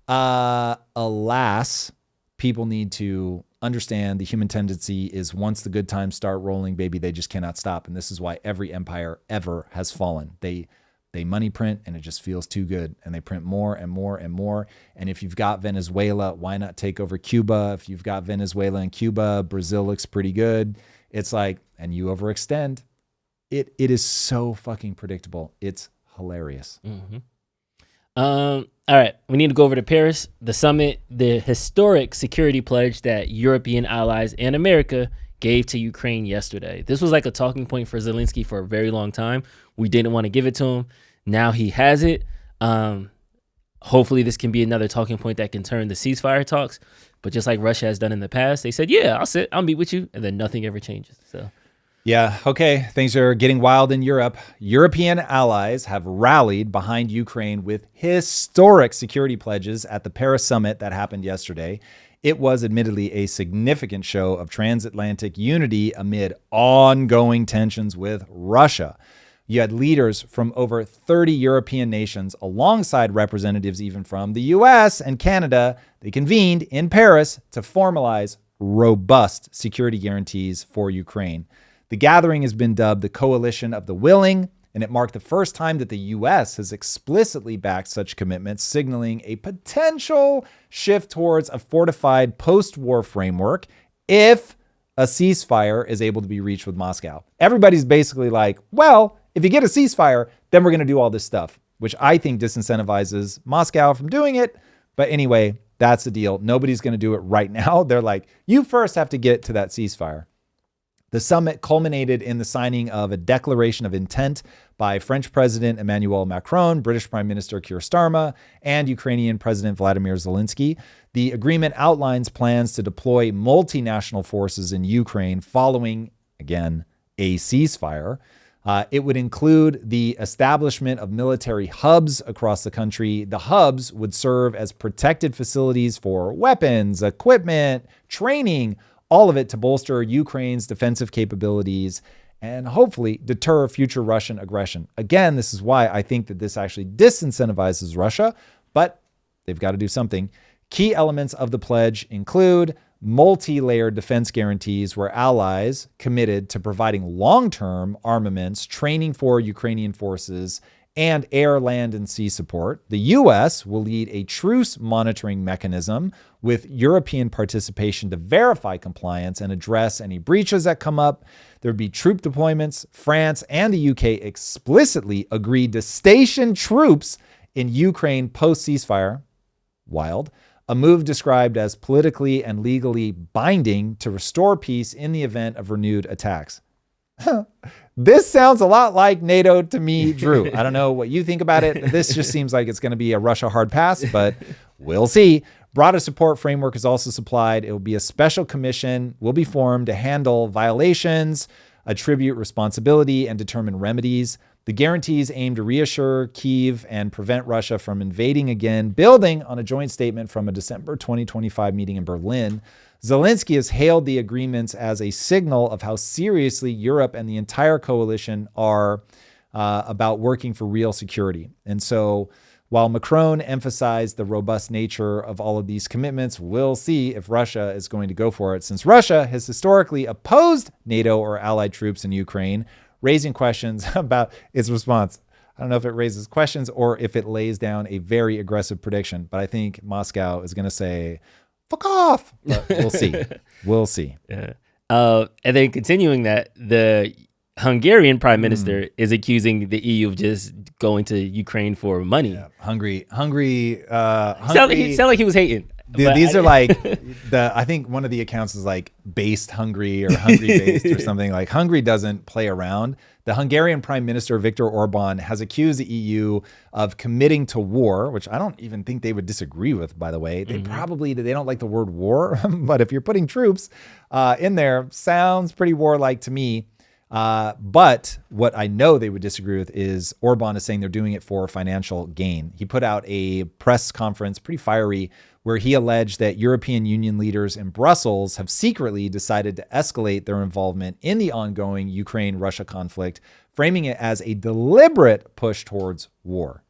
alas, people need to understand the human tendency is once the good times start rolling, baby, they just cannot stop. And this is why every empire ever has fallen. They money print and it just feels too good. And they print more and more and more. And if you've got Venezuela, why not take over Cuba? If you've got Venezuela and Cuba, Brazil looks pretty good. It's like, and you overextend. It is so fucking predictable. It's hilarious. Mm-hmm. All right, we need to go over to Paris, the summit, the historic security pledge that European allies and America gave to Ukraine yesterday. This was like a talking point for Zelensky for a very long time. We didn't want to give it to him. Now he has it. Hopefully this can be another talking point that can turn the ceasefire talks. But just like Russia has done in the past, they said, yeah, I'll meet with you. And then nothing ever changes. So. Yeah, okay. Things are getting wild in Europe. European allies have rallied behind Ukraine with historic security pledges at the Paris summit that happened yesterday. It was admittedly a significant show of transatlantic unity amid ongoing tensions with Russia. You had leaders from over 30 European nations alongside representatives even from the US and Canada. They convened in Paris to formalize robust security guarantees for Ukraine. The gathering has been dubbed the Coalition of the Willing, and it marked the first time that the U.S. has explicitly backed such commitments, signaling a potential shift towards a fortified post-war framework if a ceasefire is able to be reached with Moscow. Everybody's basically like, well, if you get a ceasefire, then we're going to do all this stuff, which I think disincentivizes Moscow from doing it. But anyway, that's the deal. Nobody's going to do it right now. They're like, you first have to get to that ceasefire. The summit culminated in the signing of a declaration of intent by French President Emmanuel Macron, British Prime Minister Keir Starmer, and Ukrainian President Vladimir Zelensky. The agreement outlines plans to deploy multinational forces in Ukraine following, again, a ceasefire. It would include the establishment of military hubs across the country. The hubs would serve as protected facilities for weapons, equipment, training, all of it to bolster Ukraine's defensive capabilities and hopefully deter future Russian aggression. Again, this is why I think that this actually disincentivizes Russia, but they've got to do something. Key elements of the pledge include multi-layered defense guarantees where allies committed to providing long-term armaments, training for Ukrainian forces, and air, land, and sea support. The U.S. will lead a truce monitoring mechanism with European participation to verify compliance and address any breaches that come up. There'd be troop deployments. France and the U.K. explicitly agreed to station troops in Ukraine post-ceasefire. Wild. A move described as politically and legally binding to restore peace in the event of renewed attacks. This sounds a lot like NATO to me, Drew. I don't know what you think about it. This just seems like it's going to be a Russia hard pass, but we'll see. Broader support framework is also supplied. It will be a special commission, will be formed to handle violations, attribute responsibility, and determine remedies. The guarantees aim to reassure Kyiv and prevent Russia from invading again, building on a joint statement from a December 2025 meeting in Berlin. Zelensky has hailed the agreements as a signal of how seriously Europe and the entire coalition are about working for real security. And so while Macron emphasized the robust nature of all of these commitments, we'll see if Russia is going to go for it, since Russia has historically opposed NATO or allied troops in Ukraine, raising questions about its response. I don't know if it raises questions or if it lays down a very aggressive prediction, but I think Moscow is going to say, fuck off. But we'll see. We'll see. Yeah. And then continuing that, the Hungarian prime minister is accusing the EU of just going to Ukraine for money. Yeah. Hungry. Sound like he was hating. These are like I think one of the accounts is like based Hungary or Hungry based or something. Like Hungary doesn't play around. The Hungarian Prime Minister Viktor Orban has accused the EU of committing to war, which I don't even think they would disagree with, by the way. They don't like the word war, but if you're putting troops in there, sounds pretty warlike to me. But what I know they would disagree with is Orban is saying they're doing it for financial gain. He put out a press conference, pretty fiery, where he alleged that European Union leaders in Brussels have secretly decided to escalate their involvement in the ongoing Ukraine-Russia conflict, framing it as a deliberate push towards war.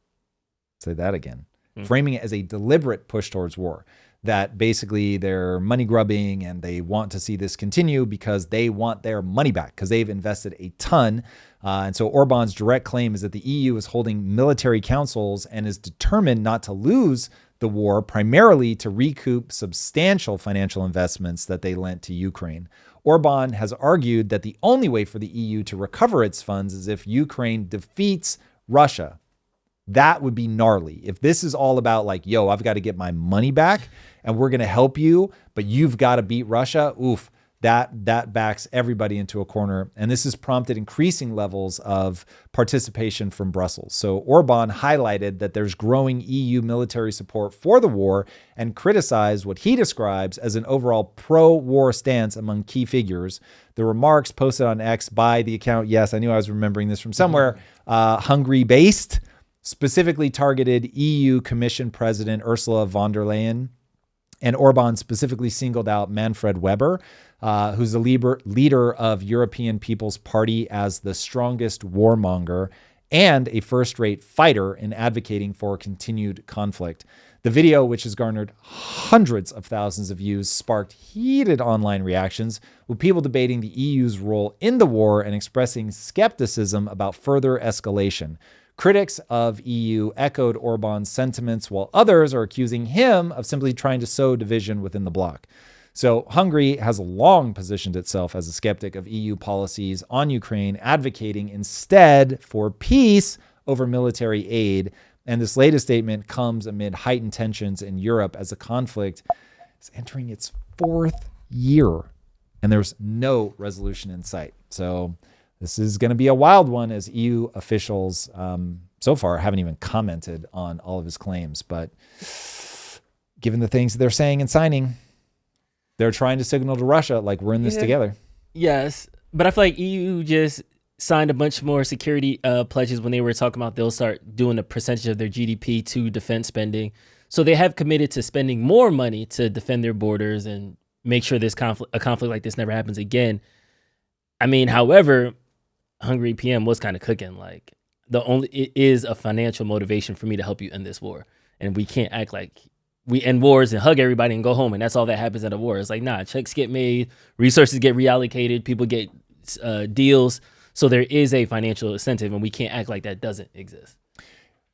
Say that again. Framing it as a deliberate push towards war. That basically they're money grubbing and they want to see this continue because they want their money back because they've invested a ton. And so Orban's direct claim is that the EU is holding military councils and is determined not to lose the war, primarily to recoup substantial financial investments that they lent to Ukraine. Orban has argued that the only way for the EU to recover its funds is if Ukraine defeats Russia. That would be gnarly. If this is all about like, yo, I've got to get my money back and we're going to help you, but you've got to beat Russia. Oof, that backs everybody into a corner. And this has prompted increasing levels of participation from Brussels. So Orban highlighted that there's growing EU military support for the war and criticized what he describes as an overall pro-war stance among key figures. The remarks posted on X by the account, yes, I knew I was remembering this from somewhere, Hungary-based, specifically targeted EU Commission President Ursula von der Leyen, and Orban specifically singled out Manfred Weber, who's the leader of European People's Party, as the strongest warmonger and a first-rate fighter in advocating for continued conflict. The video, which has garnered hundreds of thousands of views, sparked heated online reactions, with people debating the EU's role in the war and expressing skepticism about further escalation. Critics of EU echoed Orban's sentiments, while others are accusing him of simply trying to sow division within the bloc. So Hungary has long positioned itself as a skeptic of EU policies on Ukraine, advocating instead for peace over military aid. And this latest statement comes amid heightened tensions in Europe as the conflict is entering its fourth year, and there's no resolution in sight. So this is going to be a wild one, as EU officials so far haven't even commented on all of his claims. But given the things that they're saying and signing, they're trying to signal to Russia, like, we're in this together. Yes, but I feel like EU just signed a bunch more security pledges when they were talking about they'll start doing a percentage of their GDP to defense spending. So they have committed to spending more money to defend their borders and make sure a conflict like this never happens again. I mean, however, Hungary PM was kind of cooking. Like, it is a financial motivation for me to help you end this war. And we can't act like we end wars and hug everybody and go home and that's all that happens at a war. It's like, nah, checks get made, resources get reallocated, people get deals. So there is a financial incentive, and we can't act like that doesn't exist.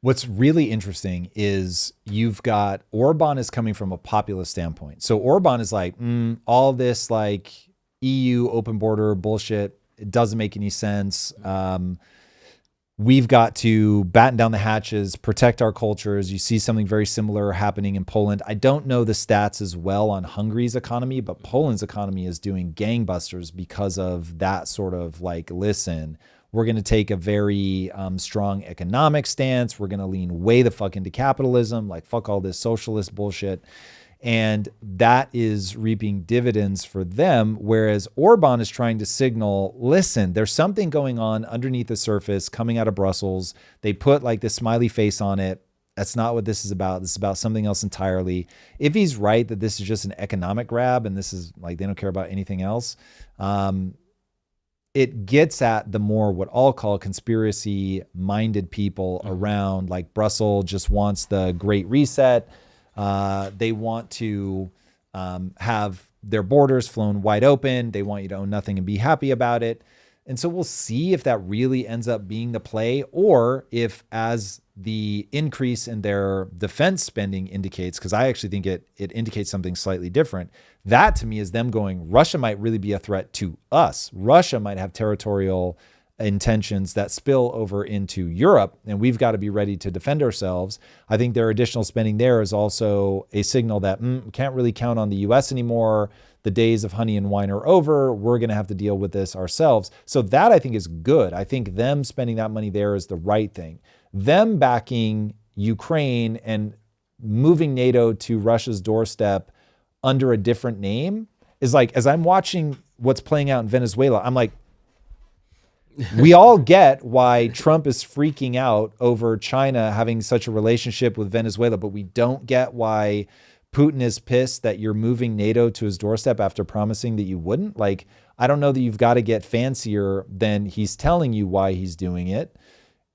What's really interesting is you've got Orban is coming from a populist standpoint. So Orban is like, all this like EU open border bullshit, it doesn't make any sense. We've got to batten down the hatches, protect our cultures. You see something very similar happening in Poland. I don't know the stats as well on Hungary's economy, but Poland's economy is doing gangbusters because of that sort of like, listen, we're going to take a very strong economic stance. We're going to lean way the fuck into capitalism, like fuck all this socialist bullshit. And that is reaping dividends for them. Whereas Orban is trying to signal, listen, there's something going on underneath the surface coming out of Brussels. They put like this smiley face on it. That's not what this is about. This is about something else entirely. If he's right that this is just an economic grab and this is like, they don't care about anything else, it gets at the more what I'll call conspiracy minded people around, like Brussels just wants the Great Reset. They want to have their borders flown wide open. They want you to own nothing and be happy about it. And so we'll see if that really ends up being the play, or if, as the increase in their defense spending indicates, because I actually think it indicates something slightly different. That to me is them going, Russia might really be a threat to us. Russia might have territorial intentions that spill over into Europe, and we've got to be ready to defend ourselves. I think their additional spending there is also a signal that we can't really count on the U.S. anymore. The days of honey and wine are over. We're going to have to deal with this ourselves. So that I think is good. I think them spending that money there is the right thing. Them backing Ukraine and moving NATO to Russia's doorstep under a different name is like, as I'm watching what's playing out in Venezuela, I'm like, we all get why Trump is freaking out over China having such a relationship with Venezuela, but we don't get why Putin is pissed that you're moving NATO to his doorstep after promising that you wouldn't. Like, I don't know that you've got to get fancier than he's telling you why he's doing it.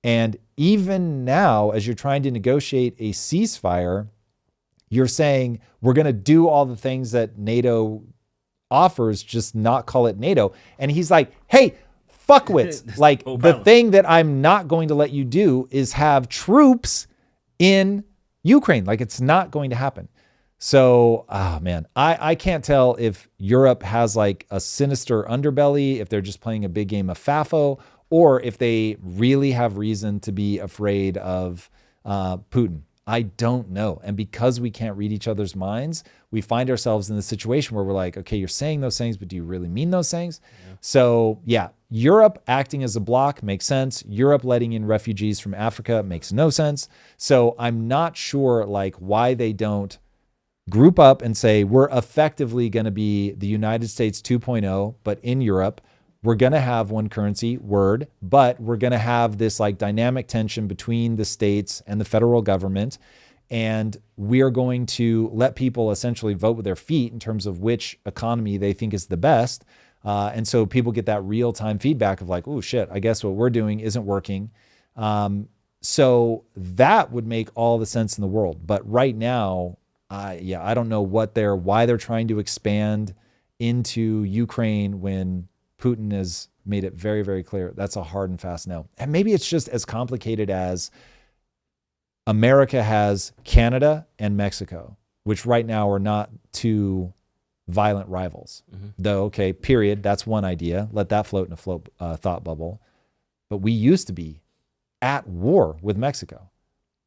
And even now, as you're trying to negotiate a ceasefire, you're saying we're going to do all the things that NATO offers, just not call it NATO. And he's like, hey, fuckwits, like the thing that I'm not going to let you do is have troops in Ukraine. Like, it's not going to happen. So, man, I can't tell if Europe has like a sinister underbelly, if they're just playing a big game of FAFO, or if they really have reason to be afraid of Putin. I don't know. And because we can't read each other's minds, we find ourselves in the situation where we're like, okay, you're saying those things, but do you really mean those things? Yeah. So yeah, Europe acting as a bloc makes sense. Europe letting in refugees from Africa makes no sense. So I'm not sure like why they don't group up and say, we're effectively going to be the United States 2.0, but in Europe. We're going to have one currency, word, but we're going to have this like dynamic tension between the states and the federal government. And we are going to let people essentially vote with their feet in terms of which economy they think is the best. And so people get that real-time feedback of like, oh shit, I guess what we're doing isn't working. So that would make all the sense in the world. But right now, I don't know why they're trying to expand into Ukraine when Putin has made it very, very clear. That's a hard and fast no. And maybe it's just as complicated as America has Canada and Mexico, which right now are not two violent rivals. Mm-hmm. Though, okay, period. That's one idea. Let that float in a thought bubble. But we used to be at war with Mexico.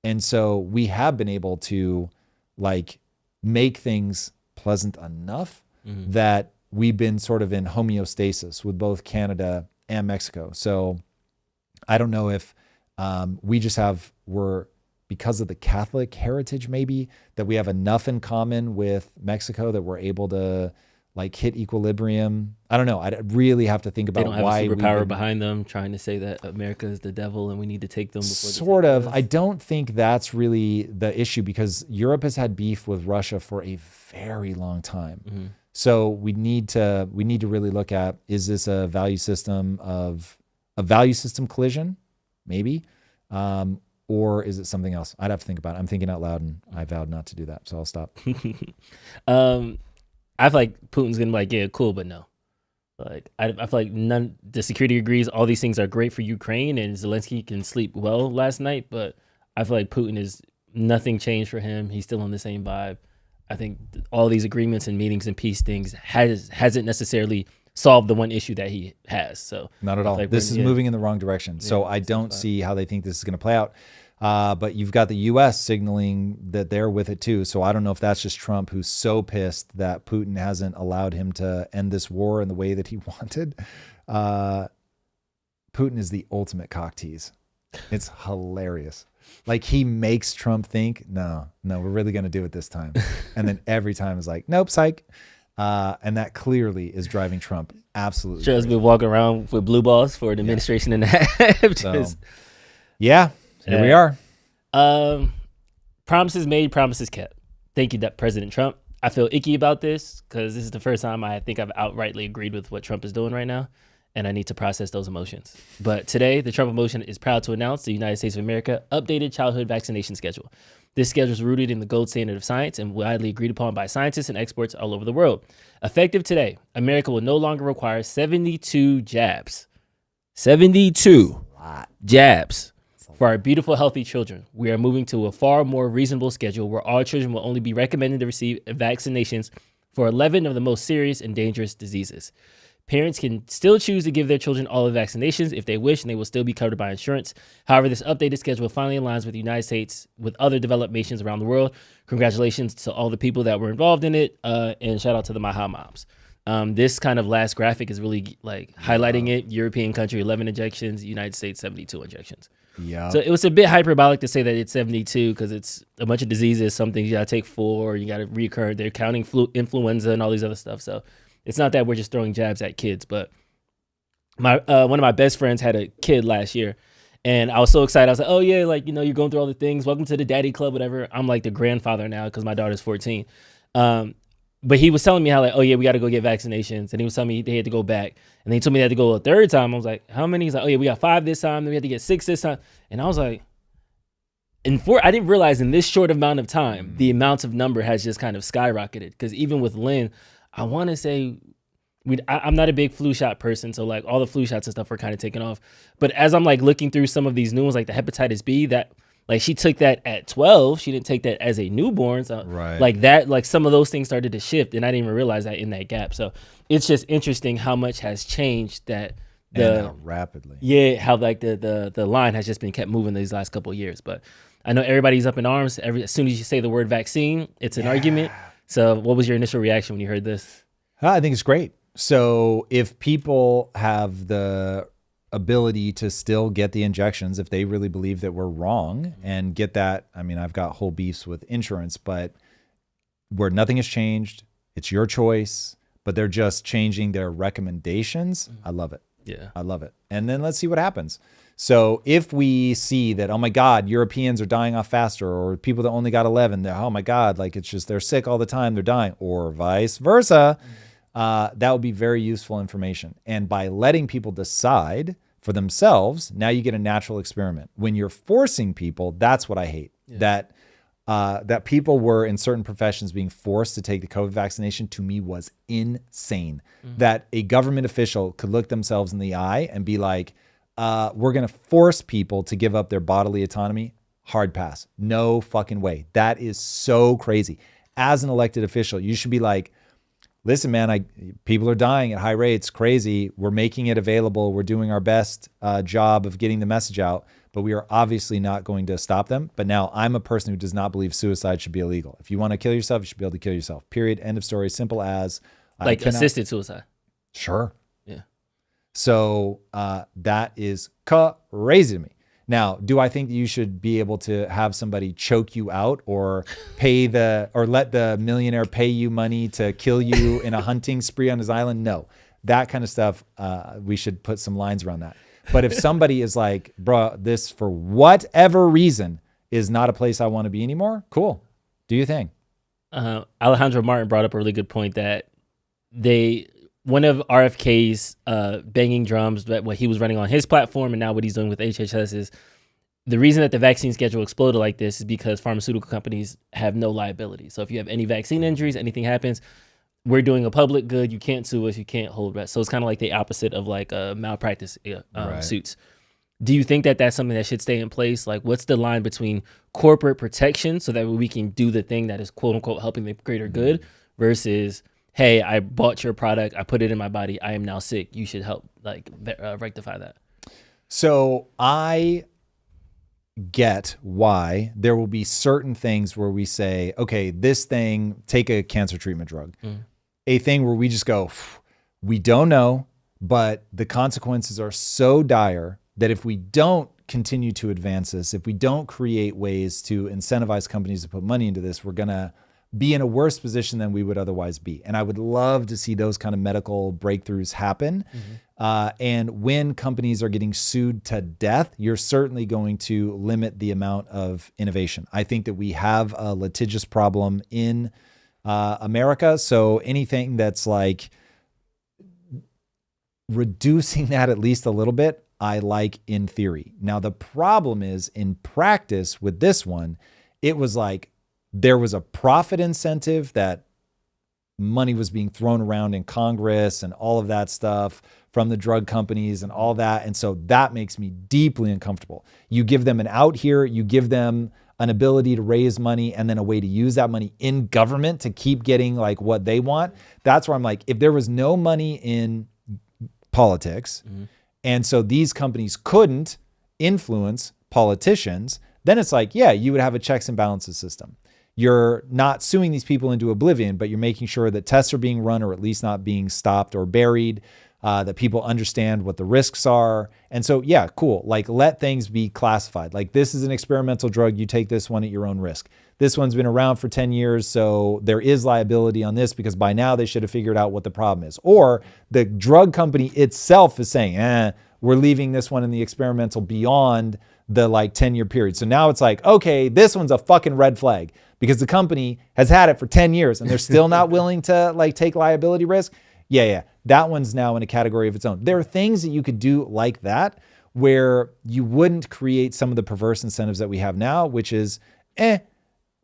And so we have been able to like make things pleasant enough that we've been sort of in homeostasis with both Canada and Mexico. So I don't know if we're because of the Catholic heritage, maybe that we have enough in common with Mexico that we're able to like hit equilibrium. I don't know. I'd really have to think about why they don't have a superpower behind them trying to say that America is the devil and we need to take them. Sort of. I don't think that's really the issue because Europe has had beef with Russia for a very long time. Mm-hmm. So we need to really look at, is this a value system collision? Maybe. Or is it something else? I'd have to think about it. I'm thinking out loud and I vowed not to do that. So I'll stop. I feel like Putin's gonna be like, yeah, cool, but no. Like I feel like the security agrees, all these things are great for Ukraine and Zelensky can sleep well last night, but I feel like Putin is nothing changed for him. He's still on the same vibe. I think all these agreements and meetings and peace things hasn't necessarily solved the one issue that he has. So not at all. Like this is moving in the wrong direction. So I don't see how they think this is going to play out. But you've got the U.S. signaling that they're with it too. So I don't know if that's just Trump who's so pissed that Putin hasn't allowed him to end this war in the way that he wanted. Putin is the ultimate cock tease. It's hilarious. Like he makes Trump think, no, we're really going to do it this time. And then every time is like, nope, psych. And that clearly is driving Trump absolutely. Sure, has been walking around with blue balls for an administration and a half. So, yeah, here we are. Promises made, promises kept. Thank you, President Trump. I feel icky about this because this is the first time I think I've outrightly agreed with what Trump is doing right now. And I need to process those emotions. But today, the Trump emotion is proud to announce the United States of America updated childhood vaccination schedule. This schedule is rooted in the gold standard of science and widely agreed upon by scientists and experts all over the world. Effective today, America will no longer require 72 jabs. 72 jabs for our beautiful, healthy children. We are moving to a far more reasonable schedule where all children will only be recommended to receive vaccinations for 11 of the most serious and dangerous diseases. Parents can still choose to give their children all the vaccinations if they wish, and they will still be covered by insurance. However, this updated schedule finally aligns with the United States with other developed nations around the world. Congratulations to all the people that were involved in it, and shout out to the MAHA moms. This kind of last graphic is really like highlighting it. European country, 11 injections. United States, 72 injections. Yeah. So it was a bit hyperbolic to say that it's 72 because it's a bunch of diseases. Some things you got to take 4, you got to reoccur. They're counting influenza and all these other stuff. So it's not that we're just throwing jabs at kids. But my one of my best friends had a kid last year. And I was so excited. I was like, oh, yeah, like, you know, you're going through all the things. Welcome to the daddy club, whatever. I'm like the grandfather now because my daughter's 14. But he was telling me how, like, oh, yeah, we got to go get vaccinations. And he was telling me they had to go back. And then he told me they had to go a third time. I was like, how many? He's like, oh, yeah, we got 5 this time. Then we had to get 6 this time. And I was like, I didn't realize in this short amount of time, the amount of number has just kind of skyrocketed. Because even with Lynn, I want to say, I'm not a big flu shot person. So, like, all the flu shots and stuff were kind of taken off. But as I'm, like, looking through some of these new ones, like the hepatitis B, that, like, she took that at 12. She didn't take that as a newborn. So, Right. like, that, like, some of those things started to shift. And I didn't even realize that in that gap. So, it's just interesting how much has changed that. And how rapidly. Yeah, how, like, the line has just been kept moving these last couple of years. But I know everybody's up in arms. As soon as you say the word vaccine, it's an argument. So, what was your initial reaction when you heard this? I think it's great. So if people have the ability to still get the injections, if they really believe that we're wrong and get that, I mean, I've got whole beefs with insurance, but where nothing has changed, it's your choice, but they're just changing their recommendations. I love it. Yeah. I love it. And then let's see what happens. So if we see that, oh my God, Europeans are dying off faster, or people that only got 11, they're, oh my God, like it's just, they're sick all the time, they're dying, or vice versa. That would be very useful information. And by letting people decide for themselves, now you get a natural experiment. When you're forcing people, that's what I hate. Yeah. That people were in certain professions being forced to take the COVID vaccination, to me was insane. That a government official could look themselves in the eye and be like, we're going to force people to give up their bodily autonomy. Hard pass. No fucking way. That is so crazy. As an elected official, you should be like, listen, man, people are dying at high rates, crazy. We're making it available. We're doing our best job of getting the message out, but we are obviously not going to stop them. But now I'm a person who does not believe suicide should be illegal. If you want to kill yourself, you should be able to kill yourself. Period. End of story. Simple as. Like assisted suicide. Sure. Yeah. So that is crazy to me. Now, do I think that you should be able to have somebody choke you out or let the millionaire pay you money to kill you in a hunting spree on his island? No, that kind of stuff. We should put some lines around that. But if somebody is like, bro, this for whatever reason is not a place I want to be anymore, cool. Do your thing. Alejandro Martin brought up a really good point that one of RFK's banging drums, that what he was running on his platform and now what he's doing with HHS is the reason that the vaccine schedule exploded like this is because pharmaceutical companies have no liability. So if you have any vaccine injuries, anything happens, we're doing a public good. You can't sue us. You can't hold rest. So it's kind of like the opposite of like malpractice suits. Do you think that that's something that should stay in place? Like, what's the line between corporate protection so that we can do the thing that is quote unquote helping the greater good versus, hey, I bought your product, I put it in my body, I am now sick, you should help like rectify that? So I get why there will be certain things where we say, okay, this thing, take a cancer treatment drug, a thing where we just go, we don't know, but the consequences are so dire that if we don't continue to advance this, if we don't create ways to incentivize companies to put money into this, we're going to be in a worse position than we would otherwise be. And I would love to see those kind of medical breakthroughs happen. And when companies are getting sued to death, you're certainly going to limit the amount of innovation. I think that we have a litigious problem in America. So anything that's like reducing that at least a little bit, I like in theory. Now, the problem is in practice with this one, it was like, there was a profit incentive that money was being thrown around in Congress and all of that stuff from the drug companies and all that. And so that makes me deeply uncomfortable. You give them an out here, you give them an ability to raise money and then a way to use that money in government to keep getting like what they want. That's where I'm like, if there was no money in politics. And so these companies couldn't influence politicians. Then it's like, yeah, you would have a checks and balances system. You're not suing these people into oblivion, but you're making sure that tests are being run or at least not being stopped or buried, that people understand what the risks are. And so, yeah, cool. Like, let things be classified. Like, this is an experimental drug. You take this one at your own risk. This one's been around for 10 years, so there is liability on this because by now they should have figured out what the problem is. Or the drug company itself is saying, we're leaving this one in the experimental beyond the 10-year period. So now it's like, okay, this one's a fucking red flag because the company has had it for 10 years and they're still not willing to take liability risk. Yeah. That one's now in a category of its own. There are things that you could do like that where you wouldn't create some of the perverse incentives that we have now, which is,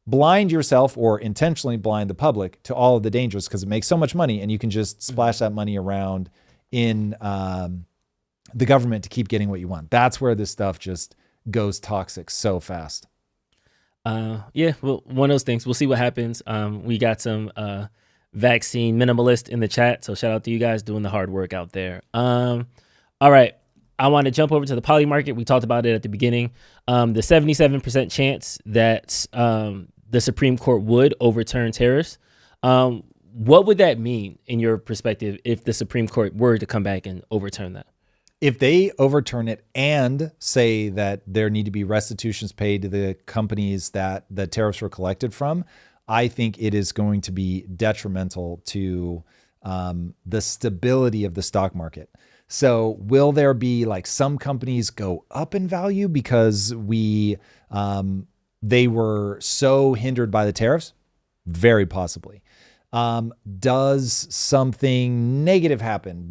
blind yourself or intentionally blind the public to all of the dangers because it makes so much money and you can just splash that money around in the government to keep getting what you want. That's where this stuff just goes toxic so fast. Yeah, well, one of those things. We'll see what happens. We got some vaccine minimalist in the chat, so shout out to you guys doing the hard work out there. All right, I want to jump over to the poly market. We talked about it at the beginning. The 77% chance that the Supreme Court would overturn tariffs. What would that mean in your perspective if the Supreme Court were to come back and overturn that? If they overturn it and say that there need to be restitutions paid to the companies that the tariffs were collected from, I think it is going to be detrimental to the stability of the stock market. So will there be some companies go up in value because they were so hindered by the tariffs? Very possibly. Does something negative happen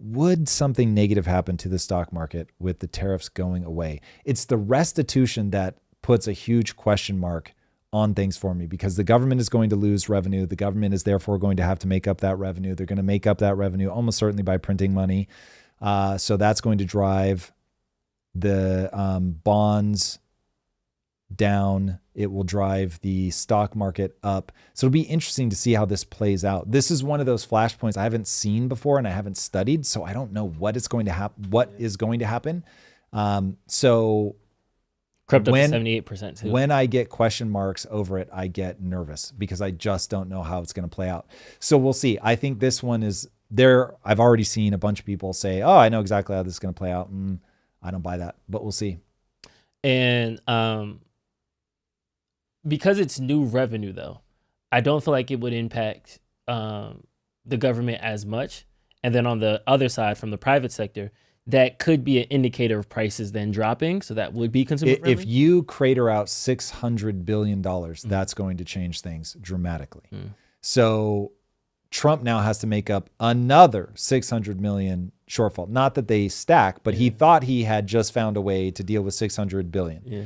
would something negative happen to the stock market with the tariffs going away? It's the restitution that puts a huge question mark on things for me because the government is going to lose revenue. The government is therefore going to have to make up that revenue. They're going to make up that revenue almost certainly by printing money. So that's going to drive the bonds down. It will drive the stock market up. So it'll be interesting to see how this plays out. This is one of those flashpoints I haven't seen before and I haven't studied, so I don't know what is going to happen. So crept up to 78% too. When I get question marks over it, I get nervous because I just don't know how it's going to play out. So we'll see. I think this one is there. I've already seen a bunch of people say, "Oh, I know exactly how this is going to play out." I don't buy that, but we'll see. And because it's new revenue, though, I don't feel like it would impact the government as much. And then on the other side, from the private sector, that could be an indicator of prices then dropping. So that would be consumer friendly. If you crater out $600 billion, that's going to change things dramatically. So Trump now has to make up another 600 million shortfall. Not that they stack, but he thought he had just found a way to deal with 600 billion. Yeah.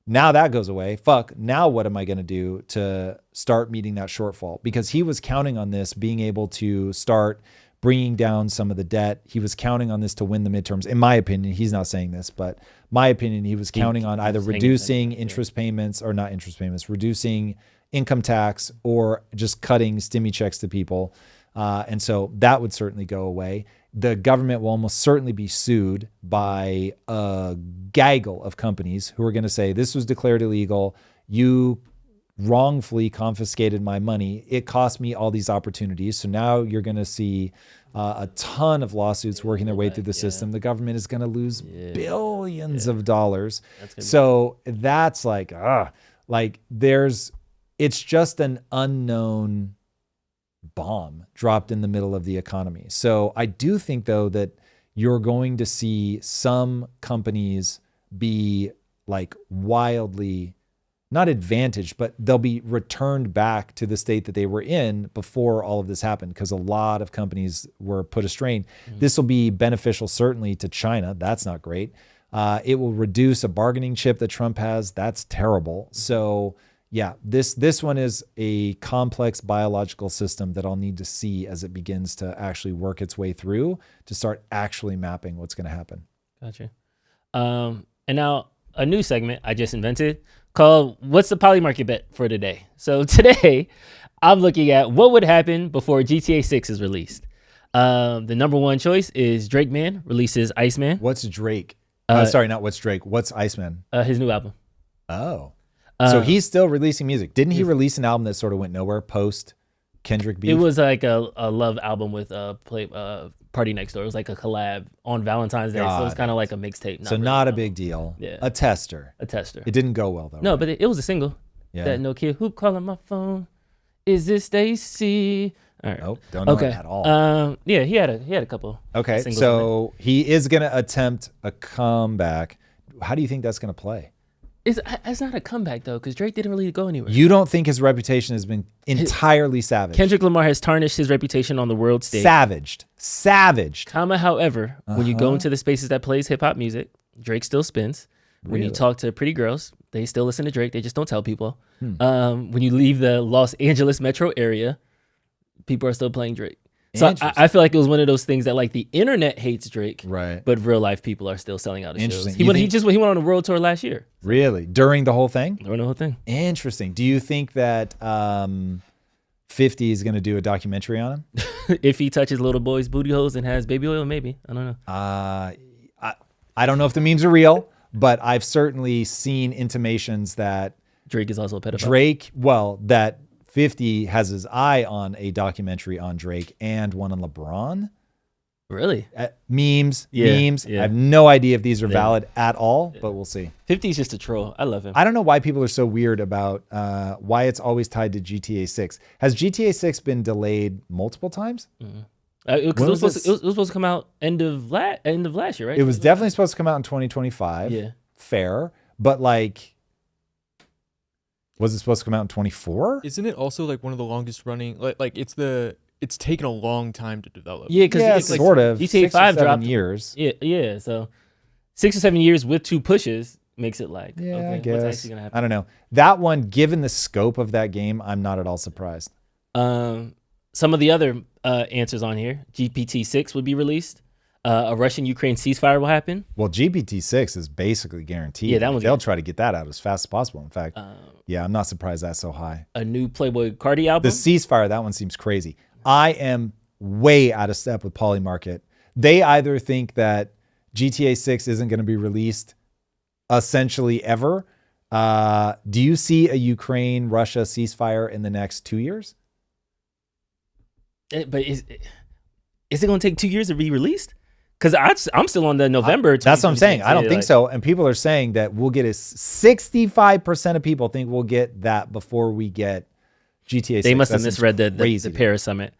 Now that goes away. Fuck. Now what am I going to do to start meeting that shortfall? Because he was counting on this being able to start bringing down some of the debt. He was counting on this to win the midterms. In my opinion, he's not saying this, but my opinion, he was counting on either reducing interest payments or not interest payments, reducing income tax or just cutting stimmy checks to people. And so that would certainly go away. The government will almost certainly be sued by a gaggle of companies who are going to say, this was declared illegal. You wrongfully confiscated my money. It cost me all these opportunities. So now you're going to see a ton of lawsuits working their way through the system. The government is going to lose billions of dollars. So that's it's just an unknown bomb dropped in the middle of the economy. So I do think, though, that you're going to see some companies be wildly, not advantaged, but they'll be returned back to the state that they were in before all of this happened, because a lot of companies were put a strain. This will be beneficial certainly to China. That's not great. It will reduce a bargaining chip that Trump has. That's terrible. So yeah, this one is a complex biological system that I'll need to see as it begins to actually work its way through to start actually mapping what's going to happen. Gotcha. And now a new segment I just invented called What's the Poly Market Bet for today? So today I'm looking at what would happen before GTA 6 is released. The number one choice is Drake Man releases Iceman, What's Drake? Uh, Sorry, not what's Drake. What's Iceman? his new album. Oh. So he's still releasing music. Didn't he release an album that sort of went nowhere post Kendrick beef? It was like a love album with Party Next Door. It was like a collab on Valentine's Day. So it was kind of like a mixtape. So not a big deal. Yeah. A tester. A tester. It didn't go well though. No, right? but it was a single. Yeah. That No Kid Who Calling My Phone. Is this Stacy? All right. Nope, don't know it at all. Yeah, he had a couple. Okay, singles so he is going to attempt a comeback. How do you think that's going to play? It's not a comeback though, because Drake didn't really go anywhere. You don't think his reputation has been entirely savaged? Kendrick Lamar has tarnished his reputation on the world stage. Savaged. However, when you go into the spaces that plays hip hop music, Drake still spins. When you talk to pretty girls, they still listen to Drake. They just don't tell people. When you leave the Los Angeles metro area, people are still playing Drake. So I feel like it was one of those things that like the internet hates Drake, Right. but real life people are still selling out his shows. Interesting. He went on a world tour last year. Really? During the whole thing? During the whole thing. Interesting. Do you think that 50 is going to do a documentary on him? If he touches little boys' booty holes and has baby oil, maybe. I don't know. I don't know if the memes are real, but I've certainly seen intimations that Drake is also a pedophile. that 50 has his eye on a documentary on Drake and one on LeBron. Really? Memes. Yeah. I have no idea if these are valid at all, but we'll see. 50 is just a troll. I love him. I don't know why people are so weird about why it's always tied to GTA 6. Has GTA 6 been delayed multiple times? It was supposed to come out end of last year, right? It was definitely supposed to come out in 2025. Yeah. Fair. But like, was it supposed to come out in 24? Isn't it also like one of the longest running? Like it's taken a long time to develop. Yeah, because Yeah, sort of. GTA 6 or 5 7 dropped years. Yeah. So 6 or 7 years with 2 pushes makes it like Yeah, okay, I what's guess. actually gonna happen? I don't know. That one, given the scope of that game, I'm not at all surprised. Some of the other answers on here: GPT-6 would be released. A Russian-Ukraine ceasefire will happen. Well, GPT-6 is basically guaranteed. Yeah, that one's they'll guaranteed. try to get that out as fast as possible. In fact, yeah, I'm not surprised that's so high. A new Playboy Cardi album. The ceasefire, that one seems crazy. I am way out of step with Polymarket. They either think that GTA 6 isn't going to be released essentially ever. Do you see a Ukraine-Russia ceasefire in the next 2 years? But is it going to take 2 years to be released? Because I'm still on the November. That's what I'm saying. I don't think like, so. And people are saying that we'll get 65% of people think we'll get that before we get GTA 6. They must have misread the Paris summit.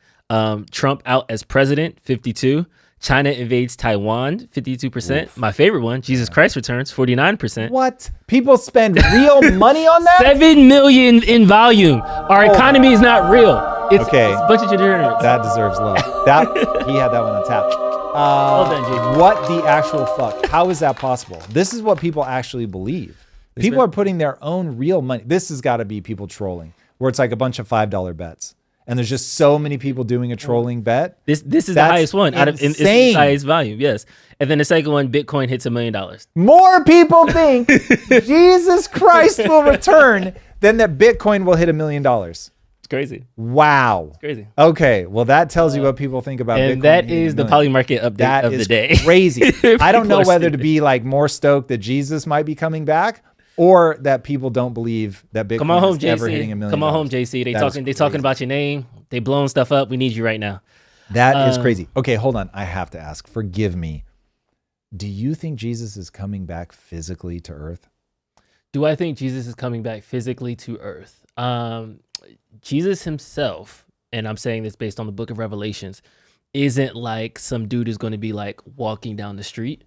Trump out as president, 52. China invades Taiwan, 52%. Oof. My favorite one, Jesus Christ returns, 49%. What? People spend real money on that? 7 million in volume. Our economy is not real. It's a bunch of degenerates. That deserves love. He had that one on tap. Well done, JP. What the actual fuck? How is that possible? This is what people actually believe. People are putting their own real money. This has got to be people trolling, where it's like a bunch of $5 bets. And there's just so many people doing a trolling bet. This is the highest one out of it's the highest volume, yes. And then the second one, Bitcoin hits $1 million. More people think Jesus Christ will return than that Bitcoin will hit $1 million. It's crazy. Wow. It's crazy. Okay, well that tells you what people think about Bitcoin. And that is the Polymarket update of the day. Crazy. I don't know whether to be like more stoked that Jesus might be coming back, or that people don't believe that Bitcoin is ever hitting $1 million. Come on home, JC. They talking about your name. They blowing stuff up. We need you right now. That is crazy. Okay, hold on. I have to ask. Forgive me. Do you think Jesus is coming back physically to Earth? Do I think Jesus is coming back physically to Earth? Jesus himself, and I'm saying this based on the book of Revelations, isn't like some dude is going to be like walking down the street.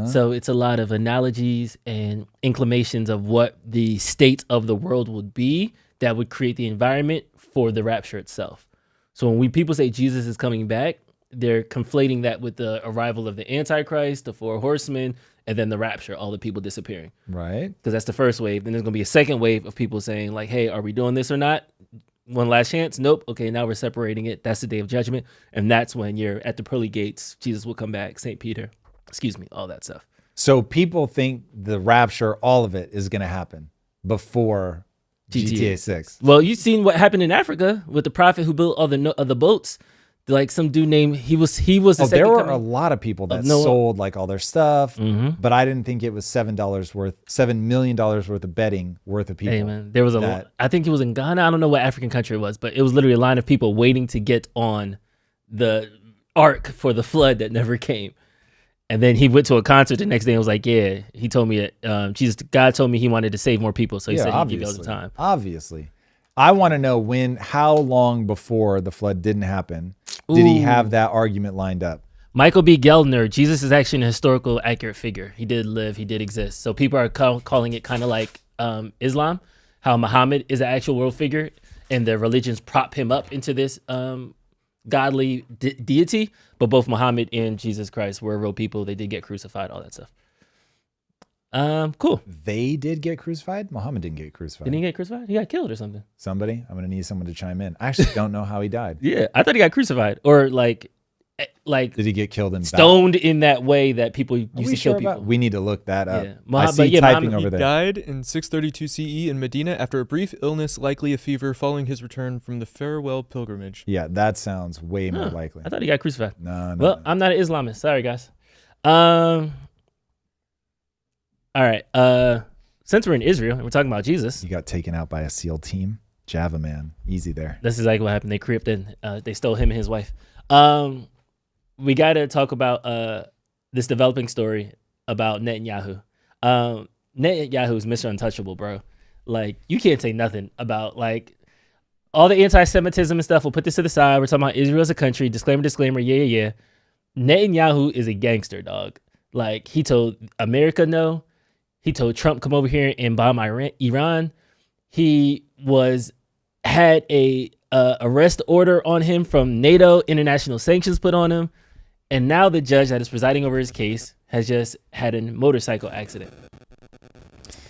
So it's a lot of analogies and inclinations of what the state of the world would be that would create the environment for the rapture itself. So when people say Jesus is coming back, they're conflating that with the arrival of the Antichrist, the 4 horsemen, and then the rapture, all the people disappearing. Right. Because that's the first wave. Then there's going to be a second wave of people saying like, hey, are we doing this or not? One last chance. Nope. Okay, now we're separating it. That's the day of judgment. And that's when you're at the pearly gates. Jesus will come back. St. Peter. Excuse me. All that stuff. So people think the rapture, all of it is going to happen before GTA 6. Well, you've seen what happened in Africa with the prophet who built all the boats. Like some dude named he was the Oh, second there were coming a lot of people that of Noah. sold like all their stuff, Mhm. but I didn't think it was $7 million worth of betting worth of people. Hey man, there was a that- I think it was in Ghana. I don't know what African country it was, but it was literally a line of people waiting to get on the ark for the flood that never came. And then he went to a concert the next day and was like, "Yeah, he told me God told me he wanted to save more people, so he said he'd give you all the time." Obviously. I want to know how long before the flood didn't happen did he have that argument lined up? Michael B. Geldner, Jesus is actually an historical accurate figure. He did live, he did exist. So people are calling it kind of like Islam, how Muhammad is an actual world figure and the religions prop him up into this godly deity. But both Muhammad and Jesus Christ were real people. They did get crucified, all that stuff. Cool. They did get crucified? Muhammad didn't get crucified. Didn't he get crucified? He got killed or something. Somebody? I'm going to need someone to chime in. I actually don't know how he died. Yeah, I thought he got crucified or like Did he get killed in stoned in that way that people used to kill people. We need to look that up. Yeah. I see typing Muhammad, over He there. died in 632 CE in Medina after a brief illness, likely a fever, following his return from the farewell pilgrimage. Yeah, that sounds way more likely. I thought he got crucified. No. Well, I'm not an Islamist. Sorry, guys. All right. Since we're in Israel and we're talking about Jesus, You got taken out by a SEAL team. Java man. Easy there. this is like what happened. They creeped in. They stole him and his wife. We got to talk about this developing story about Netanyahu. Netanyahu is Mr. Untouchable, bro. Like, you can't say nothing about, like, all the anti-Semitism and stuff. We'll put this to the side. We're talking about Israel as a country. Disclaimer. Yeah. Netanyahu is a gangster, dog. Like, he told America no. He told Trump, come over here and bomb Iran. He had a arrest order on him from NATO, international sanctions put on him. And now the judge that is presiding over his case has just had a motorcycle accident.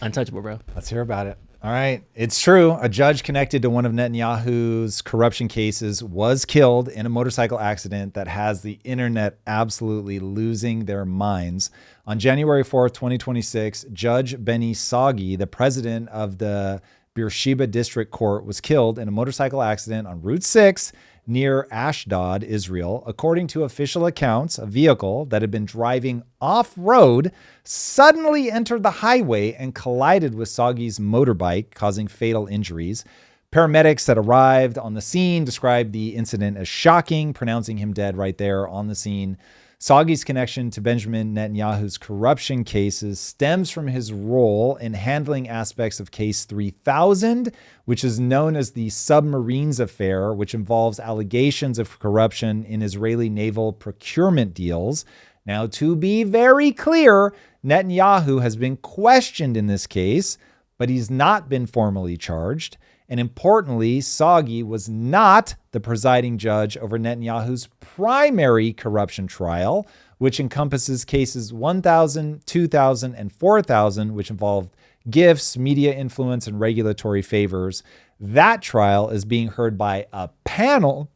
Untouchable, bro. Let's hear about it. All right. It's true. A judge connected to one of Netanyahu's corruption cases was killed in a motorcycle accident that has the internet absolutely losing their minds. On January 4th, 2026, Judge Benny Sagi, the president of the Beersheba District Court, was killed in a motorcycle accident on Route 6 near Ashdod, Israel. According to official accounts, a vehicle that had been driving off-road suddenly entered the highway and collided with Sagi's motorbike, causing fatal injuries. Paramedics that arrived on the scene described the incident as shocking, pronouncing him dead right there on the scene. Sagi's connection to Benjamin Netanyahu's corruption cases stems from his role in handling aspects of Case 3000, which is known as the Submarines Affair, which involves allegations of corruption in Israeli naval procurement deals. Now, to be very clear, Netanyahu has been questioned in this case, but he's not been formally charged. And importantly, Sagi was not the presiding judge over Netanyahu's primary corruption trial, which encompasses cases 1000, 2000, and 4000, which involved gifts, media influence, and regulatory favors. That trial is being heard by a panel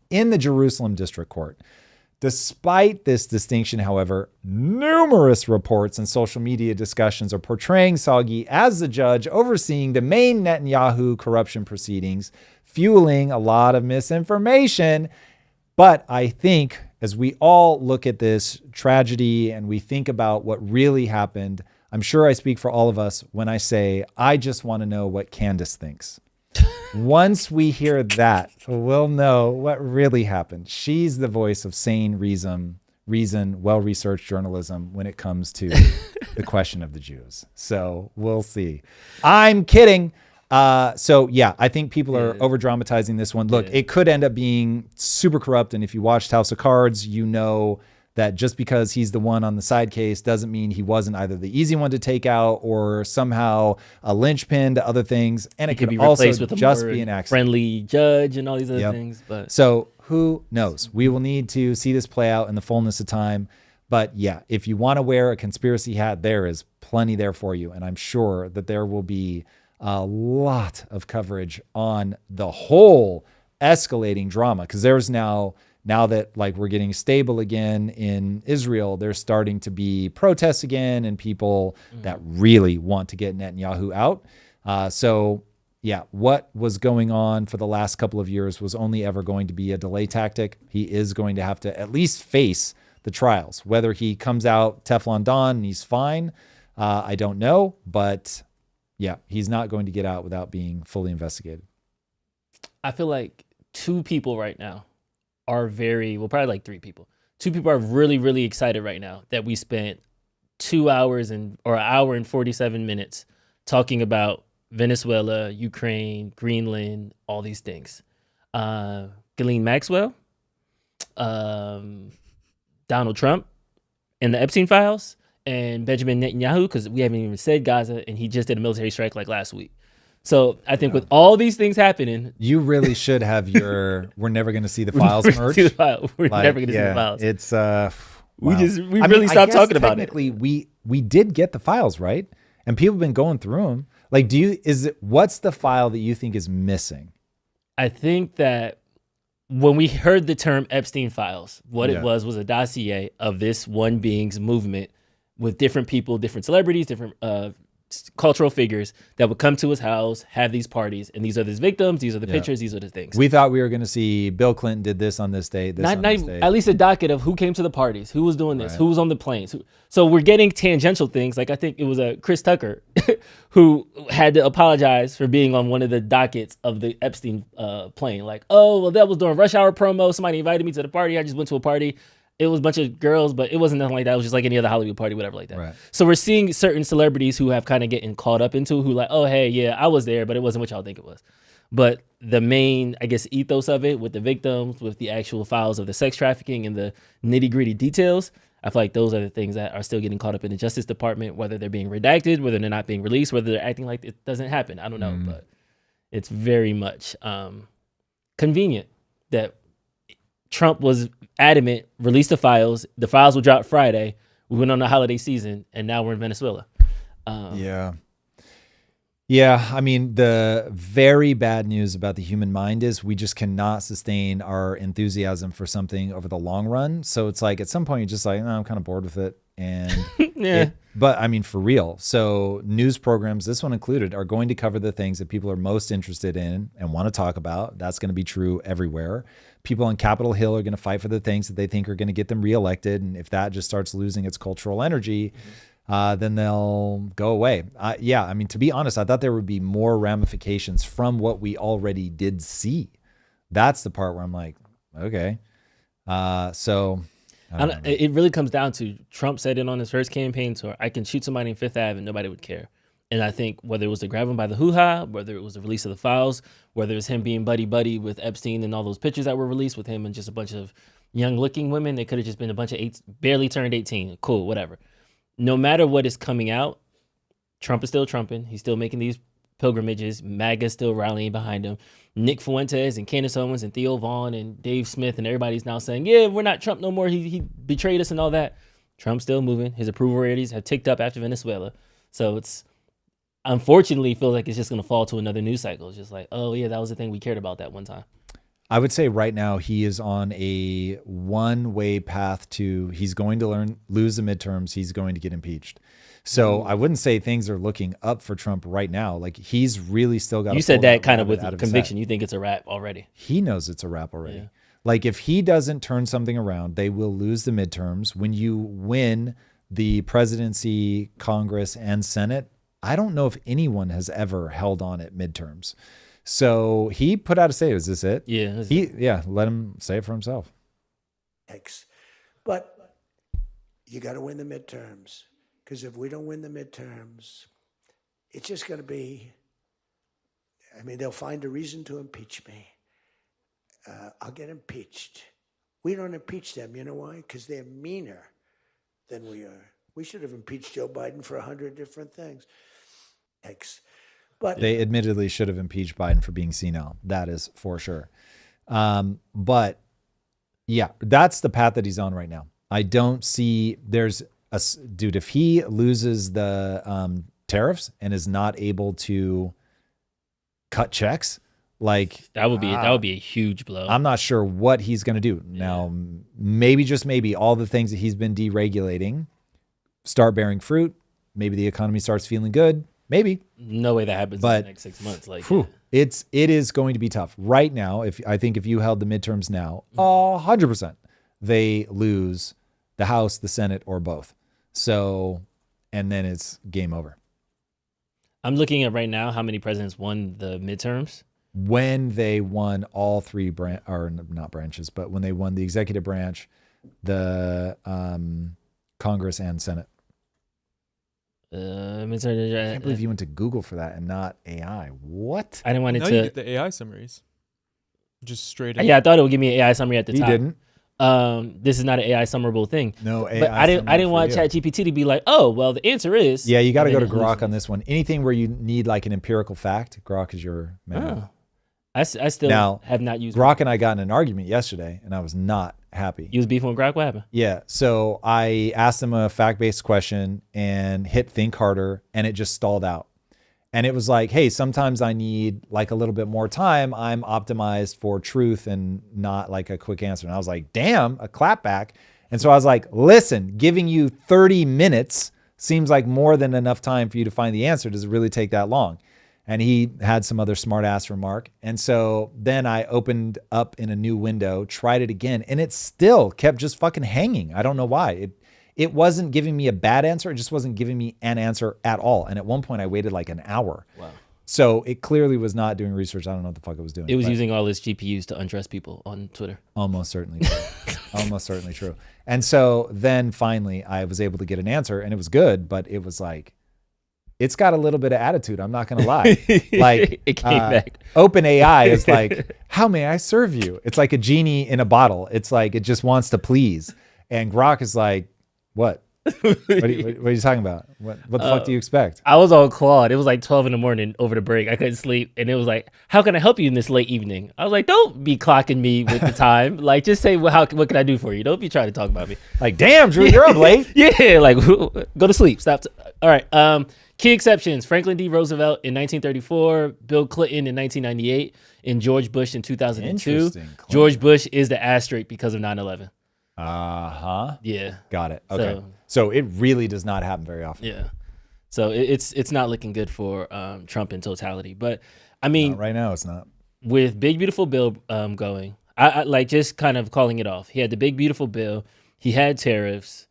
in the Jerusalem District Court. Despite this distinction, however, numerous reports and social media discussions are portraying Sagi as the judge overseeing the main Netanyahu corruption proceedings, fueling a lot of misinformation. But I think as we all look at this tragedy and we think about what really happened, I'm sure I speak for all of us when I say, I just want to know what Candace thinks. Once we hear that, we'll know what really happened. She's the voice of sane reason, well-researched journalism when it comes to the question of the Jews. So we'll see. I'm kidding. So yeah, I think people are over-dramatizing this one. Look, it could end up being super corrupt. And if you watched House of Cards, you know that just because he's the one on the side case doesn't mean he wasn't either the easy one to take out or somehow a linchpin to other things. And it could be also replaced with a just more be an accident. friendly judge and all these other things. But so who knows? We will need to see this play out in the fullness of time. But yeah, if you want to wear a conspiracy hat, there is plenty there for you. And I'm sure that there will be a lot of coverage on the whole escalating drama, because there's now that like we're getting stable again in Israel, there's starting to be protests again and people that really want to get Netanyahu out. So yeah, what was going on for the last couple of years was only ever going to be a delay tactic. He is going to have to at least face the trials. Whether he comes out Teflon Don and he's fine, I don't know. But yeah, he's not going to get out without being fully investigated. I feel like two people right now are probably like three people. Two people are really, really excited right now that we spent 2 hours or an hour and 47 minutes talking about Venezuela, Ukraine, Greenland, all these things. Ghislaine Maxwell, Donald Trump, and the Epstein files, and Benjamin Netanyahu, because we haven't even said Gaza, and he just did a military strike like last week. So I think with all these things happening, you really should have your "We're never going to see the files" merch. We're never going to see the files. It's we I really mean, stopped talking about it. Technically, we did get the files, right? And people have been going through them. Like, what's the file that you think is missing? I think that when we heard the term Epstein files, what it was a dossier of this one being's movement with different people, different celebrities, different cultural figures that would come to his house, have these parties, and these are his victims, these are the pictures, these are the things. We thought we were going to see Bill Clinton did this on this date, not at least a docket of who came to the parties, who was doing this, who was on the planes. So we're getting tangential things. Like I think it was Chris Tucker who had to apologize for being on one of the dockets of the Epstein plane. Like, oh, well, that was during rush hour promo. Somebody invited me to the party. I just went to a party. It was a bunch of girls, but it wasn't nothing like that. It was just like any other Hollywood party, whatever like that. Right. So we're seeing certain celebrities who have kind of getting caught up into who like, oh, hey, yeah, I was there, but it wasn't what y'all think it was. But the main, I guess, ethos of it with the victims, with the actual files of the sex trafficking and the nitty gritty details, I feel like those are the things that are still getting caught up in the Justice Department, whether they're being redacted, whether they're not being released, whether they're acting like it doesn't happen. I don't know, but it's very much convenient that Trump was adamant, released the files. The files will drop Friday. We went on the holiday season, and now we're in Venezuela. Yeah, I mean, the very bad news about the human mind is we just cannot sustain our enthusiasm for something over the long run. So it's like at some point you're just like, I'm kind of bored with it. And but I mean, for real. So news programs, this one included, are going to cover the things that people are most interested in and want to talk about. That's going to be true everywhere. People on Capitol Hill are going to fight for the things that they think are going to get them reelected. And if that just starts losing its cultural energy, then they'll go away. I mean, to be honest, I thought there would be more ramifications from what we already did see. That's the part where I'm like, okay. It really comes down to Trump said it on his first campaign tour, I can shoot somebody in Fifth Ave and nobody would care. And I think whether it was to grab him by the hoo-ha, whether it was the release of the files, whether it was him being buddy-buddy with Epstein and all those pictures that were released with him and just a bunch of young-looking women, they could have just been a bunch of barely turned 18. Cool, whatever. No matter what is coming out, Trump is still trumping. He's still making these pilgrimages. MAGA's still rallying behind him. Nick Fuentes and Candace Owens and Theo Vaughn and Dave Smith and everybody's now saying, yeah, we're not Trump no more. He betrayed us and all that. Trump's still moving. His approval ratings have ticked up after Venezuela. So it's unfortunately feels like it's just going to fall to another news cycle. It's just like, oh, yeah, that was the thing we cared about that one time. I would say right now he is on a one-way path to he's going to lose the midterms. He's going to get impeached. So I wouldn't say things are looking up for Trump right now. Like he's really still got. You said that kind of with conviction. You think it's a wrap already. He knows it's a wrap already. Yeah. Like if he doesn't turn something around, they will lose the midterms. When you win the presidency, Congress, and Senate, I don't know if anyone has ever held on at midterms. So he put out a statement. Is this it? Yeah. Let him say it for himself. But you got to win the midterms. Because if we don't win the midterms, it's just going to be, I mean, they'll find a reason to impeach me. I'll get impeached. We don't impeach them. You know why? Because they're meaner than we are. We should have impeached Joe Biden for 100 different things. But they admittedly should have impeached Biden for being senile. That is for sure. But yeah, that's the path that he's on right now. I don't see dude, if he loses the tariffs and is not able to cut checks, like that would be a huge blow. I'm not sure what he's going to do. Now, maybe just maybe all the things that he's been deregulating start bearing fruit. Maybe the economy starts feeling good. Maybe. No way that happens in But the next 6 months. Like, Whew. It is going to be tough right now. I think if you held the midterms now, 100% they lose the House, the Senate, or both. So, and then it's game over. I'm looking at right now how many presidents won the midterms. When they won all three not branches, but when they won the executive branch, the Congress and Senate. I can't believe you went to Google for that and not AI. What? I didn't want it Now to. you get the AI summaries. Just straight up. Yeah, I thought it would give me an AI summary at the He top. didn't. This is not an AI summerable thing. No AI. But I didn't want chat. ChatGPT to be like, oh, well, the answer is. Yeah, you got to and go to then it Grok loses. on this one. Anything where you need like an empirical fact, Grok is your man. Oh. I still Now, have not used Grok and I got in an argument yesterday, and I was not happy. You was beefing with Grok? What happened? Yeah, so I asked him a fact-based question and hit think harder, and it just stalled out. And it was like, hey, sometimes I need like a little bit more time. I'm optimized for truth and not like a quick answer. And I was like, damn, a clapback. And so I was like, listen, giving you 30 minutes seems like more than enough time for you to find the answer. Does it really take that long? And he had some other smart ass remark. And so then I opened up in a new window, tried it again, and it still kept just fucking hanging. I don't know why. It wasn't giving me a bad answer. It just wasn't giving me an answer at all. And at one point I waited like an hour. Wow. So it clearly was not doing research. I don't know what the fuck it was doing. It was but using all its GPUs to undress people on Twitter. almost certainly true. Almost certainly true. And so then finally I was able to get an answer, and it was good, but it was like, it's got a little bit of attitude. I'm not going to lie. Like It came back. OpenAI is like, how may I serve you? It's like a genie in a bottle. It's like, it just wants to please. And Grok is like, what? What are you talking about? What the fuck do you expect? I was on Claude. It was like 12 in the morning over the break. I couldn't sleep. And it was like, how can I help you in this late evening? I was like, don't be clocking me with the time. Like, just say, well, what can I do for you? Don't be trying to talk about me. Like, damn, Drew, you're up late. Yeah, like, go to sleep. Stop. All right. Key exceptions: Franklin D. Roosevelt in 1934, Bill Clinton in 1998, and George Bush in 2002. Interesting. George Bush is the asterisk because of 9/11. Uh-huh. Yeah. Got it. Okay. So it really does not happen very often. Yeah. So it's not looking good for Trump in totality. But I mean, Not right now it's not. with Big Beautiful Bill going, I like just kind of calling it off. He had the Big Beautiful Bill. He had tariffs.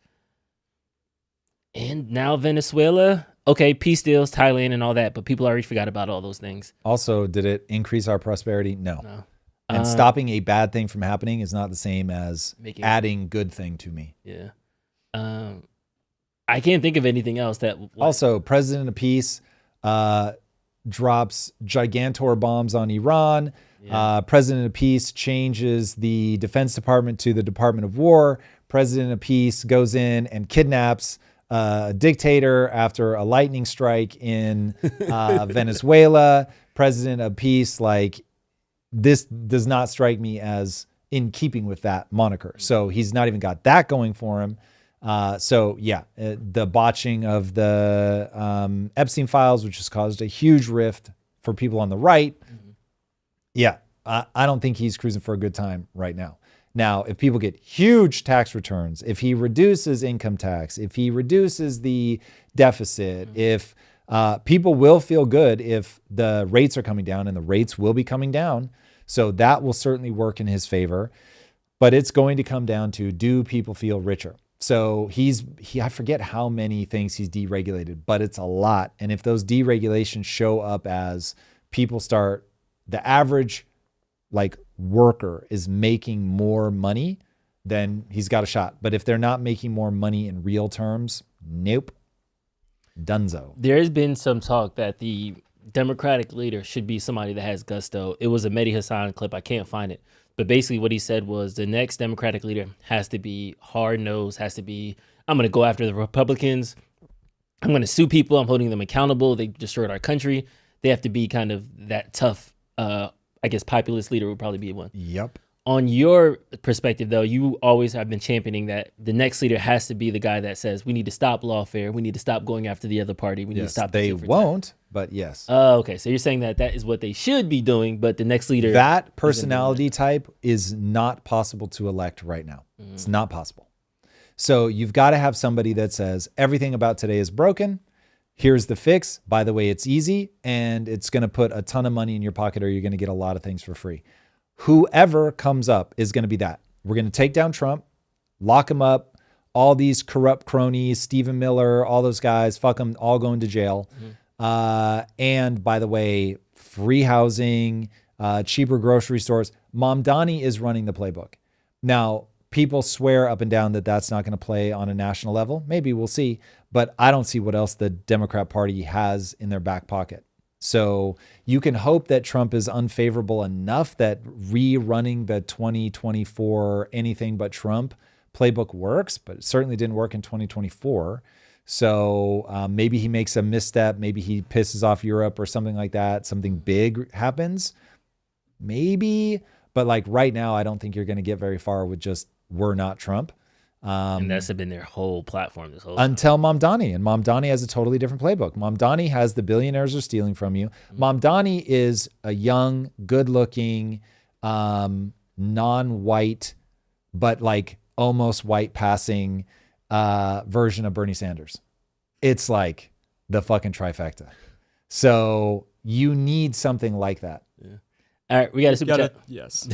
And now Venezuela. Okay, peace deals, Thailand and all that. But people already forgot about all those things. Also, did it increase our prosperity? No. No. And stopping a bad thing from happening is not the same as Making- adding good thing to me. Yeah. I can't think of anything else that. Also, President of Peace drops gigantor bombs on Iran. Yeah. President of Peace changes the Defense Department to the Department of War. President of Peace goes in and kidnaps a dictator after a lightning strike in Venezuela. President of Peace, like, this does not strike me as in keeping with that moniker. So he's not even got that going for him. The botching of the Epstein files, which has caused a huge rift for people on the right. Mm-hmm. Yeah, I don't think he's cruising for a good time right now. Now, if people get huge tax returns, if he reduces income tax, if he reduces the deficit, if people will feel good if the rates are coming down, and the rates will be coming down. So that will certainly work in his favor. But it's going to come down to, do people feel richer? So I forget how many things he's deregulated, but it's a lot. And if those deregulations show up as the average like worker is making more money, then he's got a shot. But if they're not making more money in real terms, nope. Dunzo. There has been some talk that the Democratic leader should be somebody that has gusto. It was a Mehdi Hassan clip. I can't find it. But basically what he said was the next Democratic leader has to be hard-nosed, has to be, I'm going to go after the Republicans. I'm going to sue people. I'm holding them accountable. They destroyed our country. They have to be kind of that tough, I guess populist leader would probably be one. Yep. On your perspective, though, you always have been championing that the next leader has to be the guy that says, we need to stop lawfare. We need to stop going after the other party. We need to stop. They won't, but yes. Okay. So you're saying that is what they should be doing, but the next leader. That personality type is not possible to elect right now. Mm-hmm. It's not possible. So you've got to have somebody that says everything about today is broken. here's the fix. By the way, it's easy and it's going to put a ton of money in your pocket, or you're going to get a lot of things for free. Whoever comes up is going to be that. We're going to take down Trump, lock him up, all these corrupt cronies, Stephen Miller, all those guys, fuck them, all going to jail. And by the way, free housing, cheaper grocery stores. Mamdani is running the playbook. Now, people swear up and down that that's not going to play on a national level. Maybe we'll see, but I don't see what else the Democrat Party has in their back pocket. So you can hope that Trump is unfavorable enough that rerunning the 2024 anything but Trump playbook works, but it certainly didn't work in 2024. So maybe he makes a misstep. Maybe he pisses off Europe or something like that. Something big happens. Maybe. But like right now, I don't think you're going to get very far with just we're not Trump. And that's been their whole platform this whole time. Until Mamdani. And Mamdani has a totally different playbook. Mamdani has the billionaires are stealing from you. Mamdani is a young, good-looking, non-white, but like almost white passing version of Bernie Sanders. It's like the fucking trifecta. So you need something like that. Yeah. All right, we got a super chat. Yes.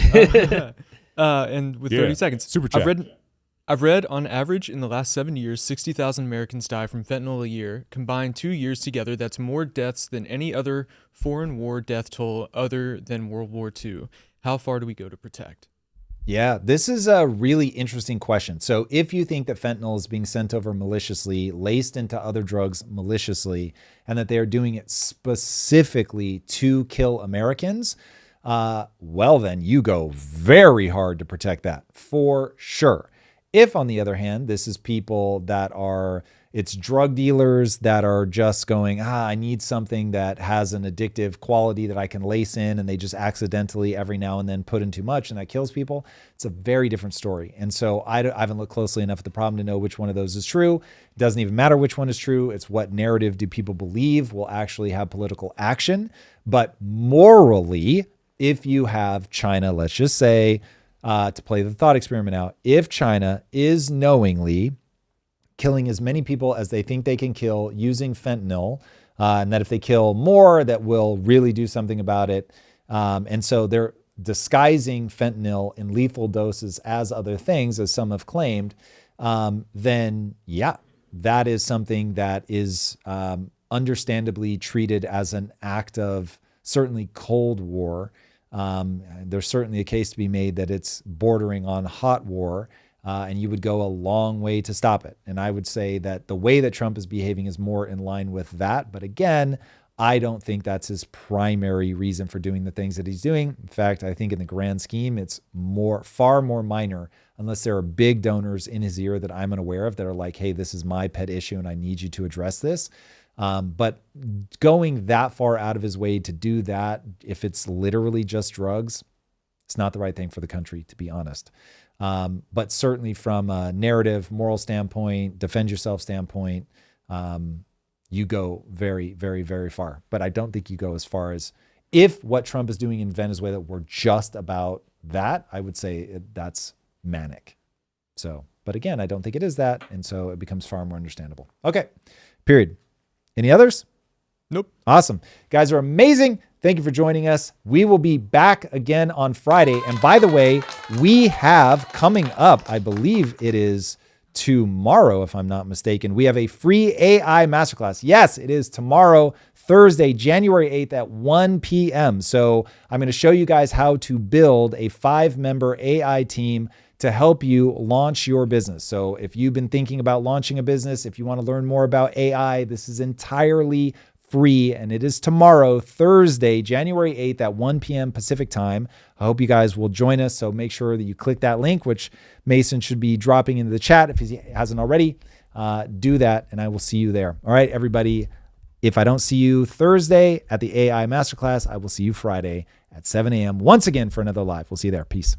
And with 30 seconds. Super chat. I've read on average in the last 7 years, 60,000 Americans die from fentanyl a year. Combined 2 years together, that's more deaths than any other foreign war death toll other than World War II. How far do we go to protect? Yeah, this is a really interesting question. So if you think that fentanyl is being sent over maliciously, laced into other drugs maliciously, and that they are doing it specifically to kill Americans, well, then you go very hard to protect that for sure. If, on the other hand, this is people that are, it's drug dealers that are just going, I need something that has an addictive quality that I can lace in, and they just accidentally every now and then put in too much and that kills people, it's a very different story. And so I haven't looked closely enough at the problem to know which one of those is true. It doesn't even matter which one is true. It's what narrative do people believe will actually have political action. But morally, if you have China, let's just say, to play the thought experiment out, if China is knowingly killing as many people as they think they can kill using fentanyl, and that if they kill more, that will really do something about it. And so they're disguising fentanyl in lethal doses as other things, as some have claimed, then yeah, that is something that is understandably treated as an act of certainly Cold War. There's certainly a case to be made that it's bordering on hot war, and you would go a long way to stop it. And I would say that the way that Trump is behaving is more in line with that. But again, I don't think that's his primary reason for doing the things that he's doing. In fact, I think in the grand scheme, it's far more minor, unless there are big donors in his ear that I'm unaware of that are like, hey, this is my pet issue and I need you to address this. But going that far out of his way to do that, if it's literally just drugs, it's not the right thing for the country, to be honest. But certainly from a narrative, moral standpoint, defend yourself standpoint, you go very, very, very far. But I don't think you go as far as if what Trump is doing in Venezuela were just about that, I would say that's manic. So, but again, I don't think it is that. And so it becomes far more understandable. Okay, period. Any others? Nope. Awesome. Guys are amazing. Thank you for joining us. We will be back again on Friday. And by the way, we have coming up, I believe it is tomorrow, if I'm not mistaken, we have a free AI masterclass. Yes, it is tomorrow, Thursday, January 8th at 1 p.m. So I'm going to show you guys how to build a 5-member AI team to help you launch your business. So if you've been thinking about launching a business, if you want to learn more about AI, this is entirely free, and it is tomorrow, Thursday, January 8th at 1 p.m. Pacific time. I hope you guys will join us. So make sure that you click that link, which Mason should be dropping into the chat if he hasn't already. Do that, and I will see you there. All right, everybody. If I don't see you Thursday at the AI Masterclass, I will see you Friday at 7 a.m. once again for another live. We'll see you there. Peace.